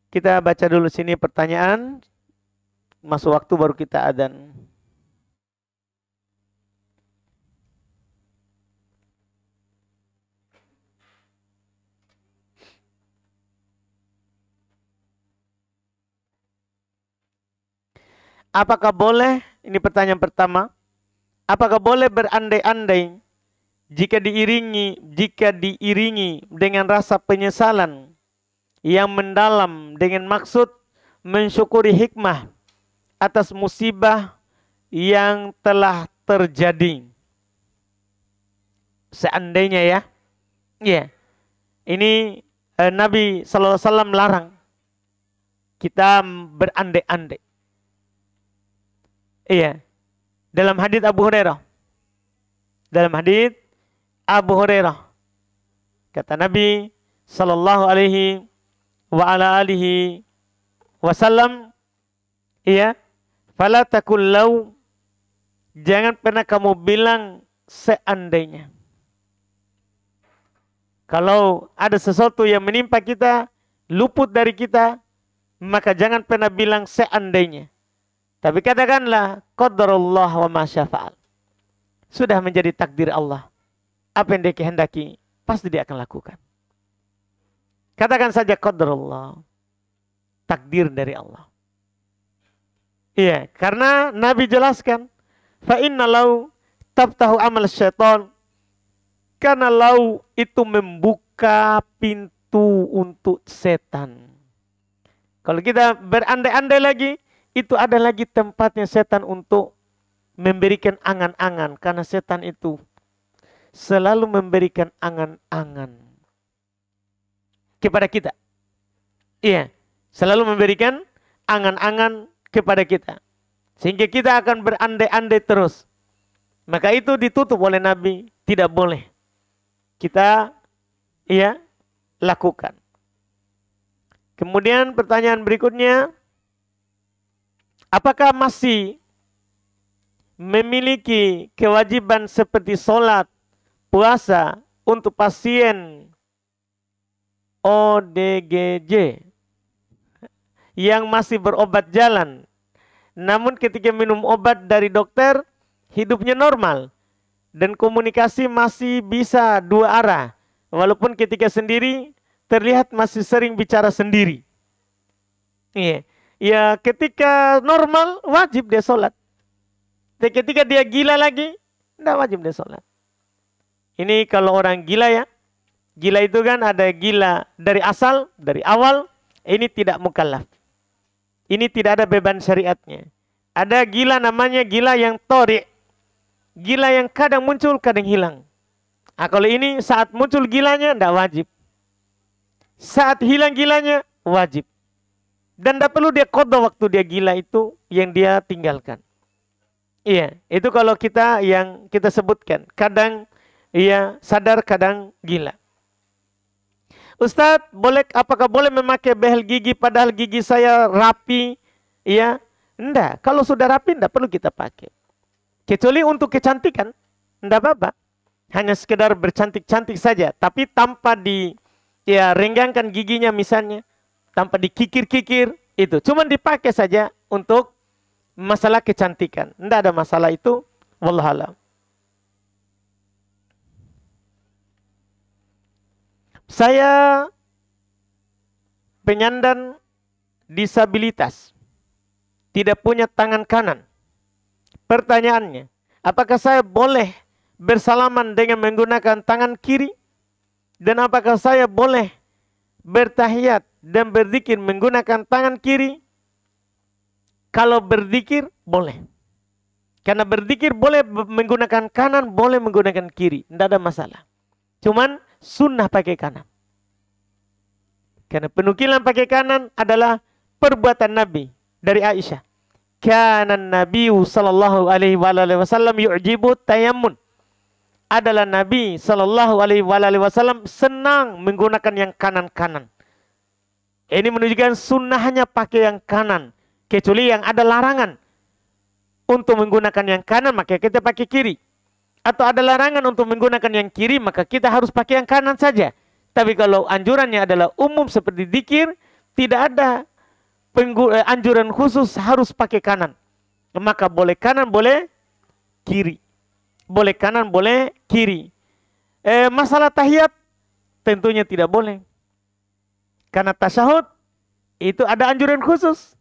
Kita baca dulu sini pertanyaan. Masuk waktu baru kita adzan. Apakah boleh, ini pertanyaan pertama, apakah boleh berandai-andai jika diiringi dengan rasa penyesalan yang mendalam dengan maksud mensyukuri hikmah atas musibah yang telah terjadi? Seandainya ya. Ya. Ini Nabi SAW larang kita berandai-andai. Iya. Dalam hadits Abu Hurairah. Dalam hadits Abu Hurairah. Kata Nabi sallallahu alaihi wa ala alihi wasallam, iya, fala takul lau, jangan pernah kamu bilang seandainya. Kalau ada sesuatu yang menimpa kita, luput dari kita, maka jangan pernah bilang seandainya. Tapi katakanlah qadarullah wa ma syafa'al. Sudah menjadi takdir Allah. Apa yang dia kehendaki, pasti dia akan lakukan. Katakan saja qadarullah. Takdir dari Allah. Iya, karena Nabi jelaskan, fa inna lau tabtahu amal syaitan. Karena lau itu membuka pintu untuk setan. Kalau kita berandai-andai lagi, itu ada lagi tempatnya setan untuk memberikan angan-angan. Karena setan itu selalu memberikan angan-angan kepada kita. Iya, selalu memberikan angan-angan kepada kita. Sehingga kita akan berandai-andai terus. Maka itu ditutup oleh Nabi. Tidak boleh kita lakukan. Kemudian pertanyaan berikutnya, apakah masih memiliki kewajiban seperti sholat, puasa untuk pasien ODGJ yang masih berobat jalan, namun ketika minum obat dari dokter hidupnya normal dan komunikasi masih bisa dua arah, walaupun ketika sendiri terlihat masih sering bicara sendiri? Iya. Ya, ketika normal wajib dia sholat. Dan ketika dia gila lagi, tidak wajib dia sholat. Ini kalau orang gila ya. Gila itu kan ada gila dari asal, dari awal. Ini tidak mukallaf. Ini tidak ada beban syariatnya. Ada gila namanya gila yang tori. Gila yang kadang muncul, kadang hilang. Nah, kalau ini saat muncul gilanya, tidak wajib. Saat hilang gilanya, wajib. Dan tidak perlu dia qada waktu dia gila itu yang dia tinggalkan. Iya, itu kalau kita yang kita sebutkan. Kadang ia sadar, kadang gila. Ustadz, apakah boleh memakai behel gigi padahal gigi saya rapi? Iya, enggak. Kalau sudah rapi, enggak perlu kita pakai. Kecuali untuk kecantikan, enggak apa-apa. Hanya sekedar bercantik-cantik saja. Tapi tanpa renggangkan giginya misalnya. Tanpa dikikir-kikir, itu. Cuma dipakai saja untuk masalah kecantikan. Tidak ada masalah itu. Wallahualam. Saya penyandang disabilitas. Tidak punya tangan kanan. Pertanyaannya, apakah saya boleh bersalaman dengan menggunakan tangan kiri? Dan apakah saya boleh bertahiyat dan berzikir menggunakan tangan kiri? Kalau berzikir, boleh. Karena berzikir boleh menggunakan kanan, boleh menggunakan kiri. Tidak ada masalah. Cuman sunnah pakai kanan. Karena penukilan pakai kanan adalah perbuatan Nabi dari Aisyah. Kana Nabi sallallahu alaihi wasallam yu'jibu tayammun. Adalah Nabi sallallahu alaihi wasallam senang menggunakan yang kanan-kanan. Ini menunjukkan sunnahnya pakai yang kanan. Kecuali yang ada larangan untuk menggunakan yang kanan, maka kita pakai kiri. Atau ada larangan untuk menggunakan yang kiri, maka kita harus pakai yang kanan saja. Tapi kalau anjurannya adalah umum seperti zikir, tidak ada anjuran khusus harus pakai kanan. Maka boleh kanan, boleh kiri. Boleh kanan, boleh kiri. Masalah tahiyat tentunya tidak boleh. Karena tasyahud itu ada anjuran khusus.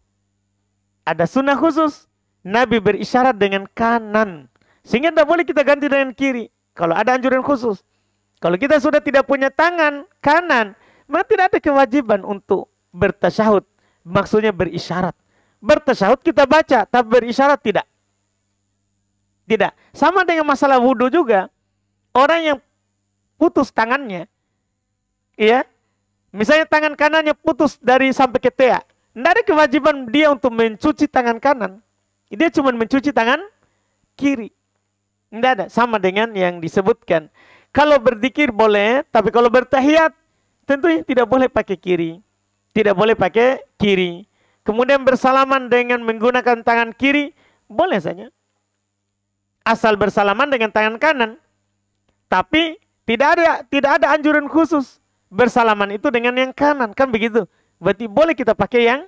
Ada sunnah khusus. Nabi berisyarat dengan kanan. Sehingga tidak boleh kita ganti dengan kiri. Kalau ada anjuran khusus. Kalau kita sudah tidak punya tangan kanan, maka tidak ada kewajiban untuk bertasyahud. Maksudnya berisyarat. Bertasyahud kita baca, tapi berisyarat tidak. Tidak. Sama dengan masalah wudhu juga. Orang yang putus tangannya, ya, misalnya tangan kanannya putus dari sampai ke tea, tidak ada kewajiban dia untuk mencuci tangan kanan. Dia cuma mencuci tangan kiri. Tidak ada. Sama dengan yang disebutkan. Kalau berzikir boleh, tapi kalau bertahiyat tentunya tidak boleh pakai kiri. Tidak boleh pakai kiri. Kemudian bersalaman dengan menggunakan tangan kiri, boleh saja. Asal bersalaman dengan tangan kanan. Tapi tidak ada anjuran khusus. Bersalaman itu dengan yang kanan, kan begitu. Berarti boleh kita pakai yang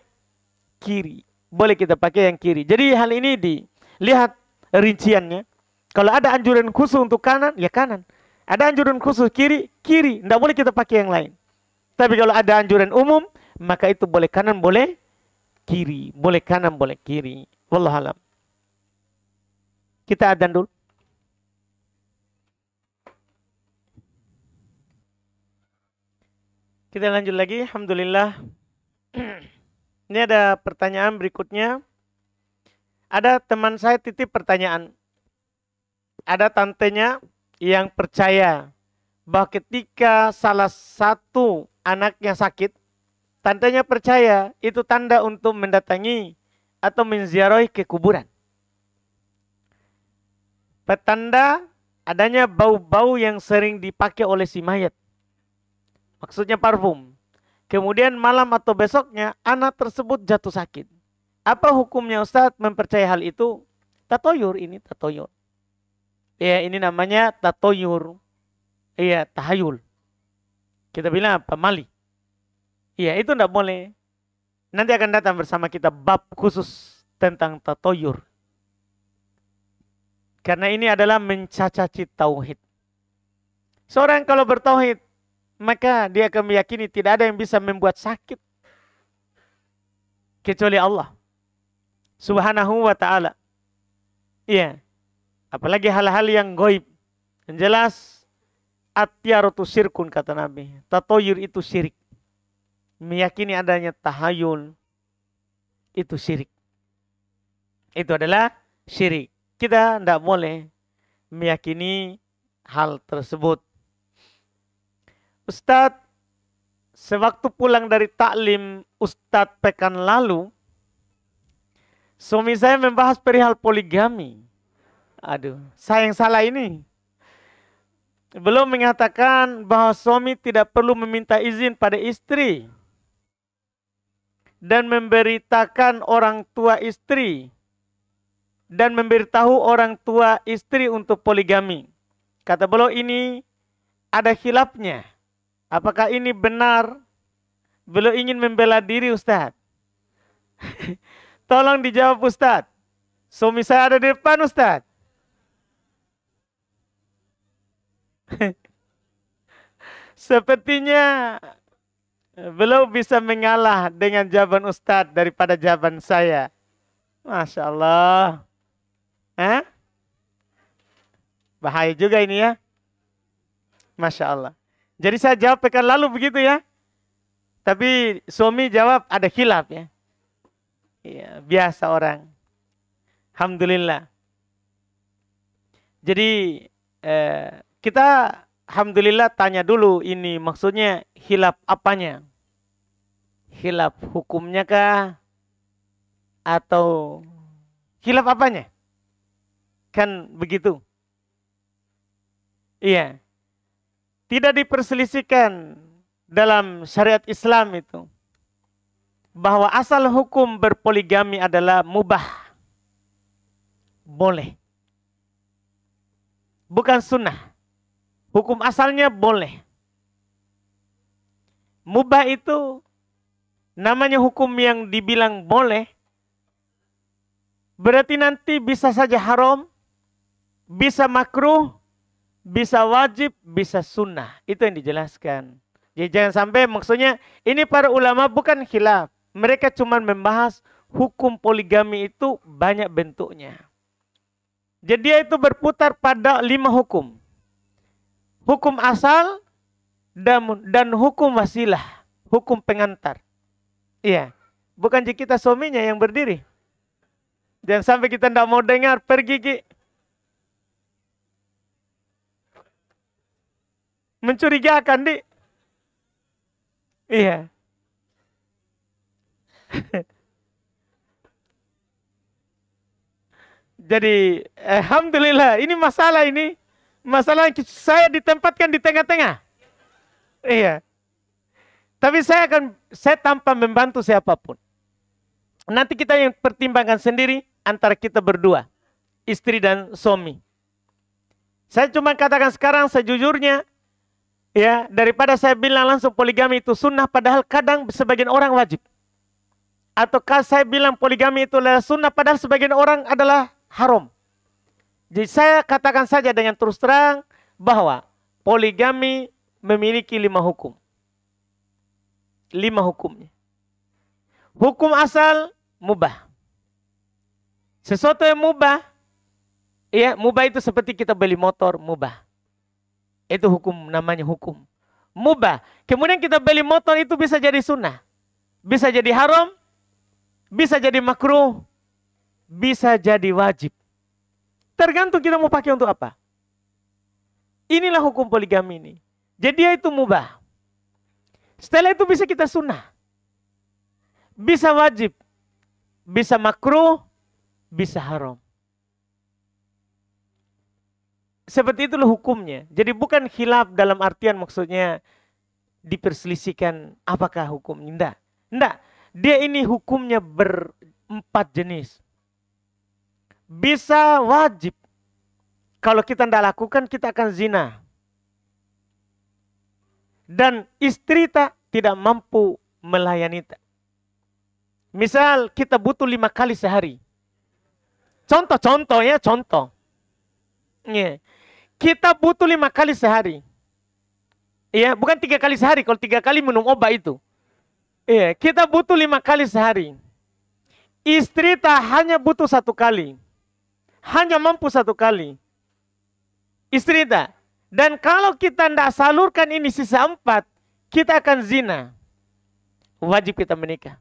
kiri. Boleh kita pakai yang kiri. Jadi hal ini dilihat rinciannya. Kalau ada anjuran khusus untuk kanan, ya kanan. Ada anjuran khusus kiri, kiri. Tidak boleh kita pakai yang lain. Tapi kalau ada anjuran umum, maka itu boleh kanan, boleh kiri. Boleh kanan, boleh kiri. Wallahualam. Kita adzan dulu. Kita lanjut lagi. Alhamdulillah. Ini ada pertanyaan berikutnya. Ada teman saya titip pertanyaan. Ada tantenya yang percaya bahwa ketika salah satu anaknya sakit, tantenya percaya itu tanda untuk mendatangi atau menziarahi ke kuburan. Petanda adanya bau-bau yang sering dipakai oleh si mayat. Maksudnya parfum. Kemudian malam atau besoknya anak tersebut jatuh sakit. Apa hukumnya Ustadz mempercayai hal itu? Tatoyur ini, tatoyur. Ya, ini namanya tatoyur. Iya, tahayul. Kita bilang apa? Mali. Iya, itu tidak boleh. Nanti akan datang bersama kita bab khusus tentang tatoyur. Karena ini adalah mencacaci tauhid. Seorang kalau bertauhid, maka dia akan meyakini tidak ada yang bisa membuat sakit kecuali Allah Subhanahu wa ta'ala. Iya. Apalagi hal-hal yang gaib. Yang jelas, at-tiyaratu syirkun kata Nabi. Tatoyur itu syirik. Meyakini adanya tahayul itu syirik. Itu adalah syirik. Kita tidak boleh meyakini hal tersebut. Ustadz, sewaktu pulang dari taklim Ustadz pekan lalu, suami saya membahas perihal poligami. Aduh, saya yang salah ini. Belum mengatakan bahwa suami tidak perlu meminta izin pada istri dan memberitakan orang tua istri dan memberitahu orang tua istri untuk poligami. Kata beliau ini ada khilafnya. Apakah ini benar? Beliau ingin membela diri Ustadz. Tolong dijawab Ustadz. Suami saya ada di depan Ustadz. Sepertinya beliau bisa mengalah dengan jawaban Ustadz daripada jawaban saya. Masya Allah. Bahaya juga ini ya. Masya Allah. Jadi saya jawab pekan lalu begitu ya. Tapi suami jawab ada khilaf ya. Ya, biasa orang. Alhamdulillah. Jadi kita alhamdulillah tanya dulu ini maksudnya khilaf apanya? Khilaf hukumnya kah? Atau khilaf apanya? Kan begitu. Iya. Tidak diperselisihkan dalam syariat Islam itu. Bahwa asal hukum berpoligami adalah mubah. Boleh. Bukan sunnah. Hukum asalnya boleh. Mubah itu namanya hukum yang dibilang boleh, berarti nanti bisa saja haram, bisa makruh, bisa wajib, bisa sunnah. Itu yang dijelaskan. Jadi jangan sampai maksudnya ini para ulama bukan khilaf. Mereka cuma membahas hukum poligami itu banyak bentuknya. Jadi dia itu berputar pada 5 hukum. Hukum asal dan hukum wasilah, hukum pengantar. Iya, bukan jika kita suaminya yang berdiri. Jangan sampai kita tidak mau dengar, pergi Ki. Mencurigakan, Di. Iya. Jadi, alhamdulillah, ini masalah ini. Masalah saya ditempatkan di tengah-tengah. Iya. Tapi saya tanpa membantu siapapun. Nanti kita yang pertimbangkan sendiri antara kita berdua, istri dan suami. Saya cuma katakan sekarang sejujurnya, ya, daripada saya bilang langsung poligami itu sunnah, padahal kadang sebagian orang wajib. Ataukah saya bilang poligami itu adalah sunnah, padahal sebagian orang adalah haram. Jadi saya katakan saja dengan terus terang bahwa poligami memiliki 5 hukum. 5 hukumnya. Hukum asal mubah. Sesuatu yang mubah, ya, mubah itu seperti kita beli motor, mubah. Itu hukum, namanya hukum. Mubah. Kemudian kita beli motor itu bisa jadi sunnah. Bisa jadi haram, bisa jadi makruh, bisa jadi wajib. Tergantung kita mau pakai untuk apa. Inilah hukum poligami ini. Jadi dia itu mubah. Setelah itu bisa kita sunnah. Bisa wajib. Bisa makruh. Bisa haram. Seperti itulah hukumnya. Jadi bukan khilaf dalam artian maksudnya diperselisihkan apakah hukumnya. Tidak. Tidak. Dia ini hukumnya berempat jenis. Bisa wajib. Kalau kita tidak lakukan, kita akan zina. Dan istri tidak mampu melayani. Misal kita butuh 5 kali sehari. Contoh ya, contoh. Ya. Kita butuh 5 kali sehari. Ya, bukan 3 kali sehari. Kalau 3 kali minum obat itu. Ya, kita butuh 5 kali sehari. Istri hanya butuh 1 kali. Hanya mampu 1 kali. Istri Dan kalau kita tidak salurkan ini sisa 4, kita akan zina. Wajib kita menikah.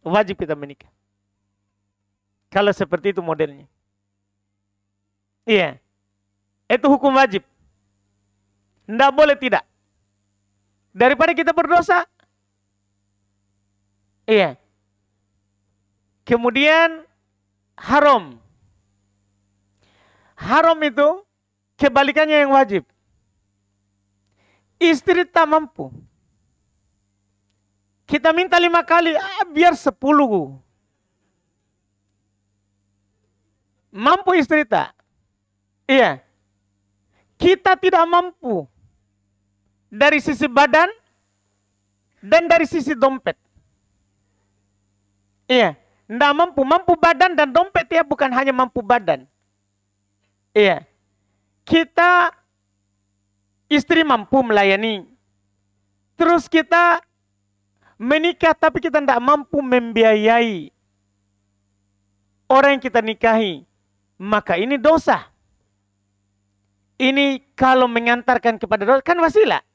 Wajib kita menikah. Kalau seperti itu modelnya. Iya. Itu hukum wajib. Tidak boleh tidak. Daripada kita berdosa. Iya. Kemudian haram. Haram itu kebalikannya yang wajib. Istri tak mampu. Kita minta 5 kali, biar 10. Mampu istri tak? Iya. Kita tidak mampu. Dari sisi badan dan dari sisi dompet. Iya. Tidak mampu. Mampu badan dan dompet ya, bukan hanya mampu badan. Iya. Kita istri mampu melayani. Terus kita menikah tapi kita tidak mampu membiayai orang yang kita nikahi. Maka ini dosa. Ini kalau mengantarkan kepada dosa, kan wasilah.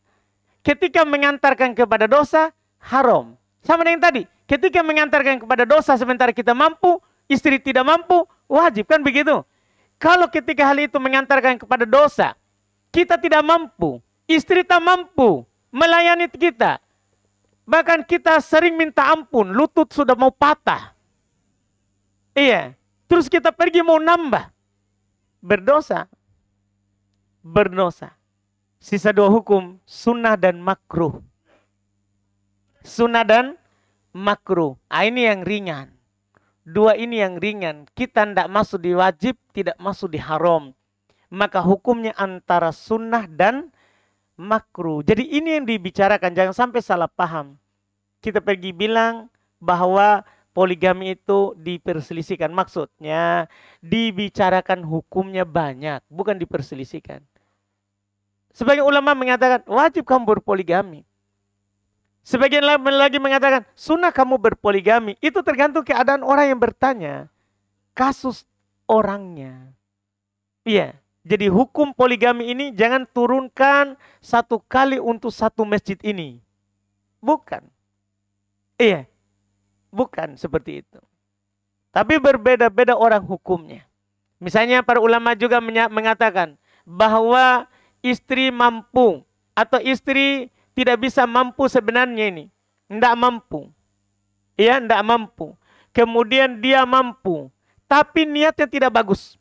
Ketika mengantarkan kepada dosa, haram. Sama dengan tadi. Ketika mengantarkan kepada dosa sementara kita mampu, istri tidak mampu, wajib, kan begitu. Kalau ketika hal itu mengantarkan kepada dosa, kita tidak mampu, istri tak mampu melayani kita. Bahkan kita sering minta ampun, lutut sudah mau patah. Iya, terus kita pergi mau nambah. Berdosa. Berdosa. Sisa 2 hukum, sunnah dan makruh. Sunnah dan makruh. Ini yang ringan. 2 ini yang ringan. Kita tidak masuk di wajib, tidak masuk di haram. Maka hukumnya antara sunnah dan makruh. Jadi ini yang dibicarakan, jangan sampai salah paham. Kita pergi bilang bahwa poligami itu diperselisihkan. Maksudnya dibicarakan hukumnya banyak, bukan diperselisihkan. Sebagian ulama mengatakan wajib kamu berpoligami. Sebagian lagi mengatakan sunnah kamu berpoligami. Itu tergantung keadaan orang yang bertanya. Kasus orangnya. Iya. Jadi hukum poligami ini jangan turunkan satu kali untuk satu masjid ini. Bukan. Iya. Bukan seperti itu. Tapi berbeda-beda orang hukumnya. Misalnya para ulama juga mengatakan bahwa istri mampu atau istri tidak bisa mampu sebenarnya ini. Tidak mampu. Ya, tidak mampu. Kemudian dia mampu. Tapi niatnya tidak bagus.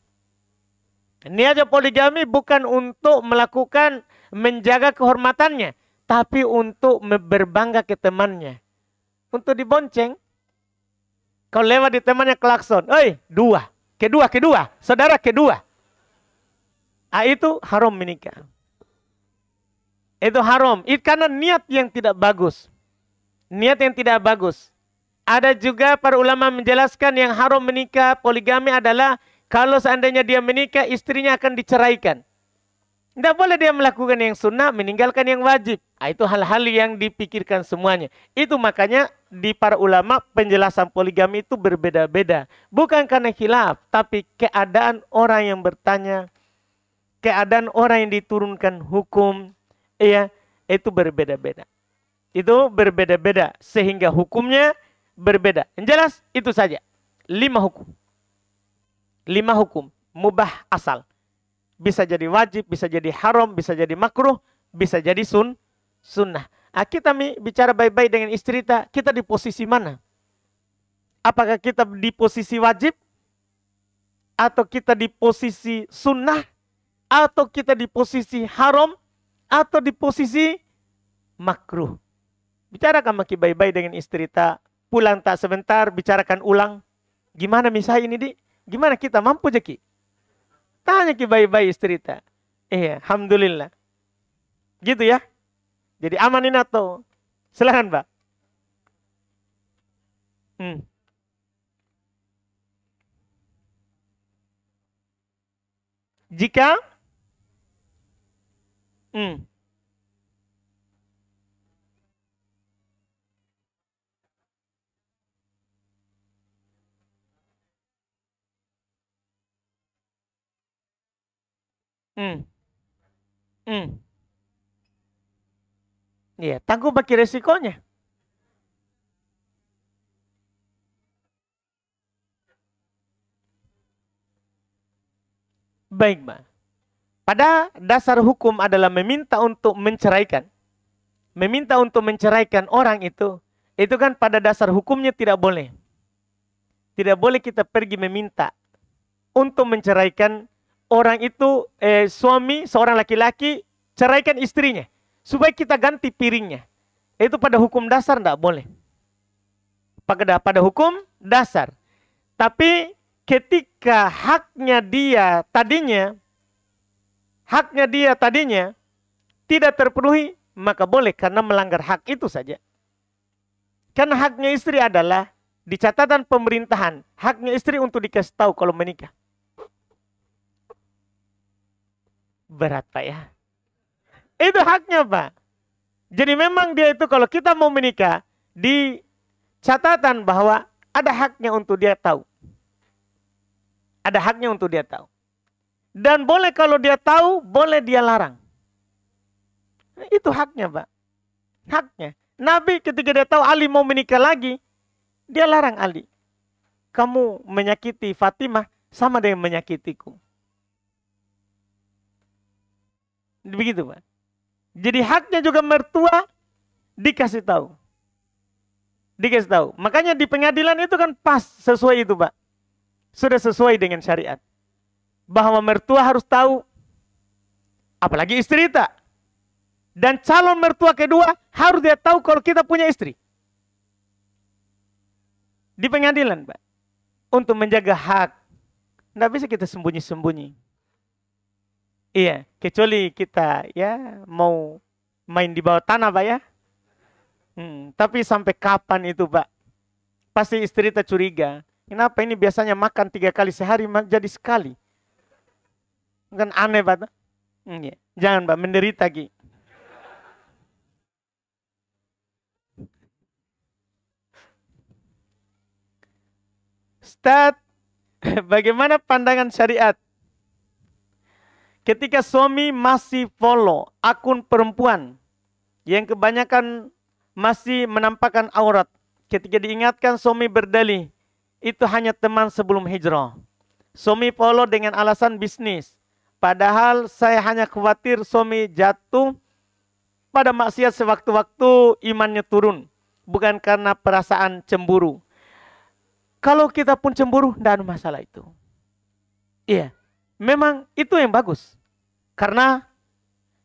Niatnya poligami bukan untuk melakukan menjaga kehormatannya. Tapi untuk berbangga ke temannya. Untuk dibonceng. Kalau lewat di temannya klakson. Oi, dua. Kedua. Saudara kedua. Itu haram menikah. Itu haram. Karena niat yang tidak bagus. Niat yang tidak bagus. Ada juga para ulama menjelaskan yang haram menikah poligami adalah kalau seandainya dia menikah, istrinya akan diceraikan. Tidak boleh dia melakukan yang sunnah, meninggalkan yang wajib. Itu hal-hal yang dipikirkan semuanya. Itu makanya di para ulama penjelasan poligami itu berbeda-beda. Bukan karena khilaf, tapi keadaan orang yang bertanya, keadaan orang yang diturunkan hukum, ya, itu berbeda-beda. Itu berbeda-beda sehingga hukumnya berbeda. Yang jelas itu saja. 5 hukum. 5 hukum. Mubah asal. Bisa jadi wajib, bisa jadi haram, bisa jadi makruh, bisa jadi sunnah. Kita bicara baik-baik dengan istri kita di posisi mana? Apakah kita di posisi wajib? Atau kita di posisi sunnah? Atau kita di posisi haram? Atau di posisi makruh? Bicarakan maki baik-baik dengan istri pulang tak sebentar, bicarakan ulang. Gimana misalnya ini, Di? Gimana kita mampu, Jeki? Tanya ki baik-baik istri Iya, alhamdulillah. Gitu ya. Jadi amanin atau silakan, Pak. Jika Iya, tanggung bagi resikonya. Baik, Mbak. Pada dasar hukum adalah meminta untuk menceraikan. Meminta untuk menceraikan orang itu kan pada dasar hukumnya tidak boleh. Tidak boleh kita pergi meminta untuk menceraikan orang itu, suami, seorang laki-laki, ceraikan istrinya. Supaya kita ganti piringnya. Itu pada hukum dasar tidak boleh. Pada hukum dasar. Tapi ketika haknya dia tadinya tidak terpenuhi, maka boleh karena melanggar hak itu saja. Karena haknya istri adalah di catatan pemerintahan, haknya istri untuk dikasih tahu kalau menikah. Berat, Pak, ya. Itu haknya, Pak. Jadi memang dia itu kalau kita mau menikah, di catatan bahwa ada haknya untuk dia tahu. Ada haknya untuk dia tahu. Dan boleh kalau dia tahu, boleh dia larang. Itu haknya, Pak. Haknya. Nabi ketika dia tahu Ali mau menikah lagi, dia larang Ali. Kamu menyakiti Fatimah sama dengan menyakitiku. Begitu, Pak. Jadi haknya juga mertua dikasih tahu. Dikasih tahu. Makanya di pengadilan itu kan pas sesuai itu, Pak. Sudah sesuai dengan syariat. Bahwa mertua harus tahu. Apalagi istri tak. Dan calon mertua kedua harus dia tahu kalau kita punya istri. Di pengadilan, Pak. Untuk menjaga hak. Nggak bisa kita sembunyi-sembunyi. Iya, kecuali kita ya mau Main di bawah tanah, Pak ya. Tapi sampai kapan itu, Pak? Pasti istri kita curiga. Kenapa ini biasanya makan 3 kali sehari jadi sekali? Kan aneh, Pak. Jangan, Pak, menderita Ki. Ustaz, bagaimana pandangan syariat ketika suami masih follow akun perempuan yang kebanyakan masih menampakkan aurat? Ketika diingatkan, suami berdalih itu hanya teman sebelum hijrah. Suami follow dengan alasan bisnis. Padahal saya hanya khawatir suami jatuh pada maksiat sewaktu-waktu imannya turun. Bukan karena perasaan cemburu. Kalau kita pun cemburu, tidak ada masalah itu. Iya, memang itu yang bagus. Karena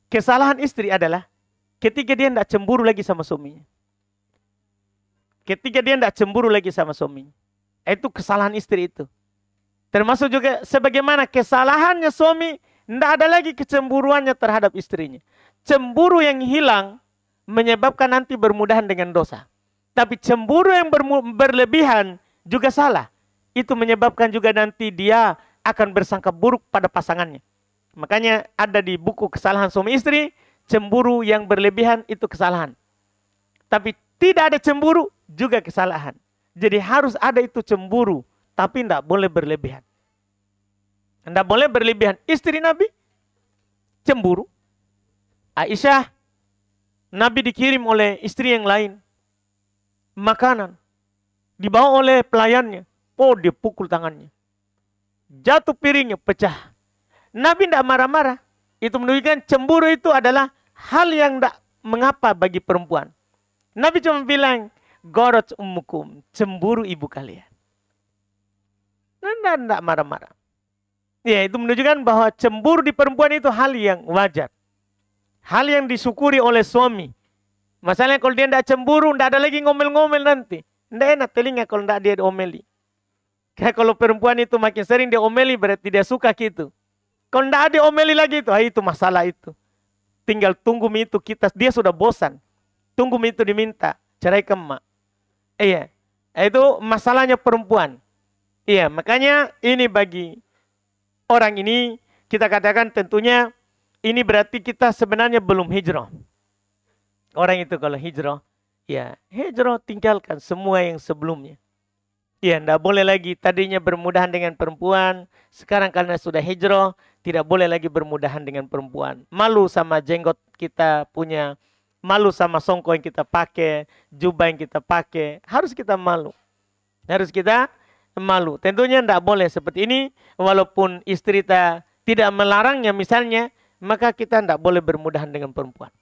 kesalahan istri adalah ketika dia tidak cemburu lagi sama suaminya. Ketika dia tidak cemburu lagi sama suaminya. Itu kesalahan istri itu. Termasuk juga sebagaimana kesalahannya suami, tidak ada lagi kecemburuannya terhadap istrinya. Cemburu yang hilang menyebabkan nanti bermudahan dengan dosa. Tapi cemburu yang berlebihan juga salah. Itu menyebabkan juga nanti dia akan bersangka buruk pada pasangannya. Makanya ada di buku kesalahan suami istri, cemburu yang berlebihan itu kesalahan. Tapi tidak ada cemburu juga kesalahan. Jadi harus ada itu cemburu, tapi tidak boleh berlebihan. Tidak boleh berlebihan. Istri Nabi cemburu. Aisyah, Nabi dikirim oleh istri yang lain makanan. Dibawa oleh pelayannya. Oh, dia pukul tangannya. Jatuh piringnya, pecah. Nabi tidak marah-marah. Itu menunjukkan cemburu itu adalah hal yang tidak mengapa bagi perempuan. Nabi cuma bilang, gorot ummukum, cemburu ibu kalian. Tidak marah-marah. Ya, itu menunjukkan bahwa cemburu di perempuan itu hal yang wajar. Hal yang disyukuri oleh suami. Masalahnya kalau dia tidak cemburu, tidak ada lagi ngomel-ngomel nanti. Tidak enak telinga kalau tidak dia omeli. Kayak kalau perempuan itu makin sering dia omeli berarti dia suka gitu. Kalau tidak ada omeli lagi itu masalah itu. Tinggal tunggu itu kita, dia sudah bosan. Tunggu itu diminta, cerai ke emak. Iya, itu masalahnya perempuan. Iya, makanya ini bagi orang ini kita katakan tentunya ini berarti kita sebenarnya belum hijrah. Orang itu kalau hijrah, ya hijrah tinggalkan semua yang sebelumnya. Ya, tidak boleh lagi tadinya bermudahan dengan perempuan. Sekarang karena sudah hijrah, tidak boleh lagi bermudahan dengan perempuan. Malu sama jenggot kita punya, malu sama songkok yang kita pakai, jubah yang kita pakai. Harus kita malu. Harus kita malu. Tentunya tidak boleh seperti ini. Walaupun istri kita tidak melarangnya misalnya, maka kita tidak boleh bermudahan dengan perempuan.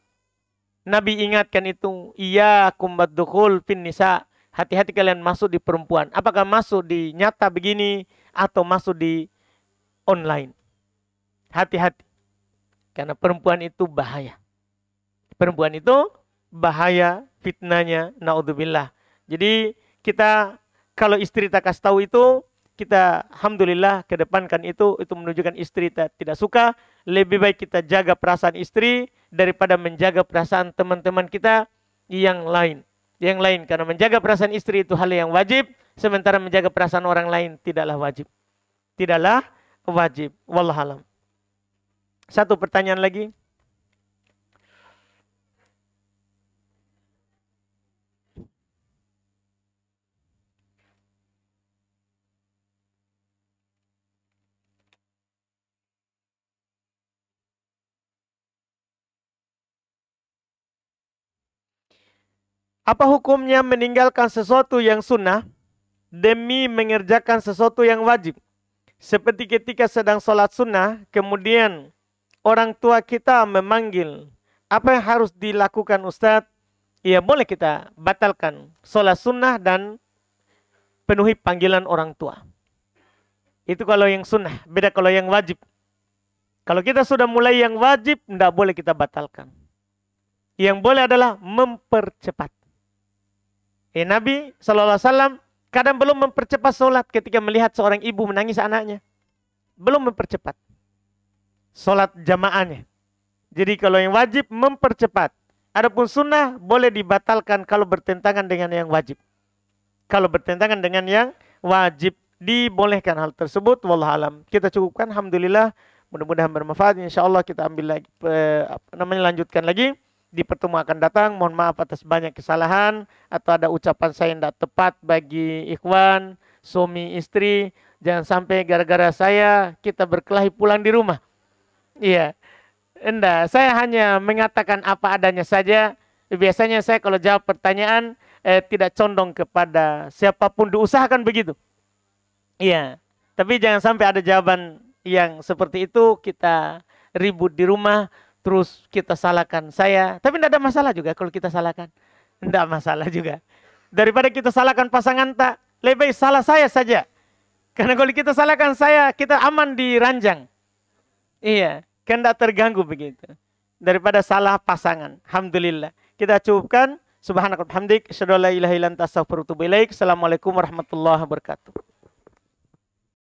Nabi ingatkan itu, iyyakum waddukhul fin nisa. Hati-hati kalian masuk di perempuan. Apakah masuk di nyata begini atau masuk di online. Hati-hati. Karena perempuan itu bahaya. Perempuan itu bahaya, fitnahnya, naudzubillah. Jadi kita kalau istri tak kasih tahu itu, kita alhamdulillah kedepankan itu menunjukkan istri tidak suka. Lebih baik kita jaga perasaan istri daripada menjaga perasaan teman-teman kita yang lain. Yang lain, karena menjaga perasaan istri itu hal yang wajib, sementara menjaga perasaan orang lain tidaklah wajib. Tidaklah wajib. Wallahualam. Satu pertanyaan lagi. Apa hukumnya meninggalkan sesuatu yang sunnah demi mengerjakan sesuatu yang wajib? Seperti ketika sedang sholat sunnah, kemudian orang tua kita memanggil. Apa yang harus dilakukan Ustadz? Ya boleh kita batalkan sholat sunnah dan penuhi panggilan orang tua. Itu kalau yang sunnah, beda kalau yang wajib. Kalau kita sudah mulai yang wajib, tidak boleh kita batalkan. Yang boleh adalah mempercepat. Nabi SAW kadang belum mempercepat sholat ketika melihat seorang ibu menangis anaknya. Belum mempercepat sholat jamaahnya. Jadi kalau yang wajib mempercepat. Adapun sunnah boleh dibatalkan kalau bertentangan dengan yang wajib. Kalau bertentangan dengan yang wajib, dibolehkan hal tersebut. Wallahu alam. Kita cukupkan. Alhamdulillah. Mudah-mudahan bermanfaat. Insya Allah kita ambil lagi, lanjutkan lagi di pertemuan akan datang. Mohon maaf atas banyak kesalahan atau ada ucapan saya yang tidak tepat bagi ikhwan, suami istri. Jangan sampai gara-gara saya kita berkelahi pulang di rumah. Iya. Enggak, saya hanya mengatakan apa adanya saja. Biasanya saya kalau jawab pertanyaan tidak condong kepada siapapun, diusahakan begitu. Iya. Tapi jangan sampai ada jawaban yang seperti itu, kita ribut di rumah, terus kita salahkan saya. Tapi tidak ada masalah juga kalau kita salahkan. Tidak masalah juga. Daripada kita salahkan pasangan tak, lebih baik salah saya saja. Karena kalau kita salahkan saya, kita aman di ranjang. Iya, kan tidak terganggu begitu. Daripada salah pasangan. Alhamdulillah. Kita cukupkan. Subhanakallahumma wa bihamdik, asyhadu an la ilaha illa anta astaghfiruka wa atubu ilaik. Assalamualaikum warahmatullahi wabarakatuh.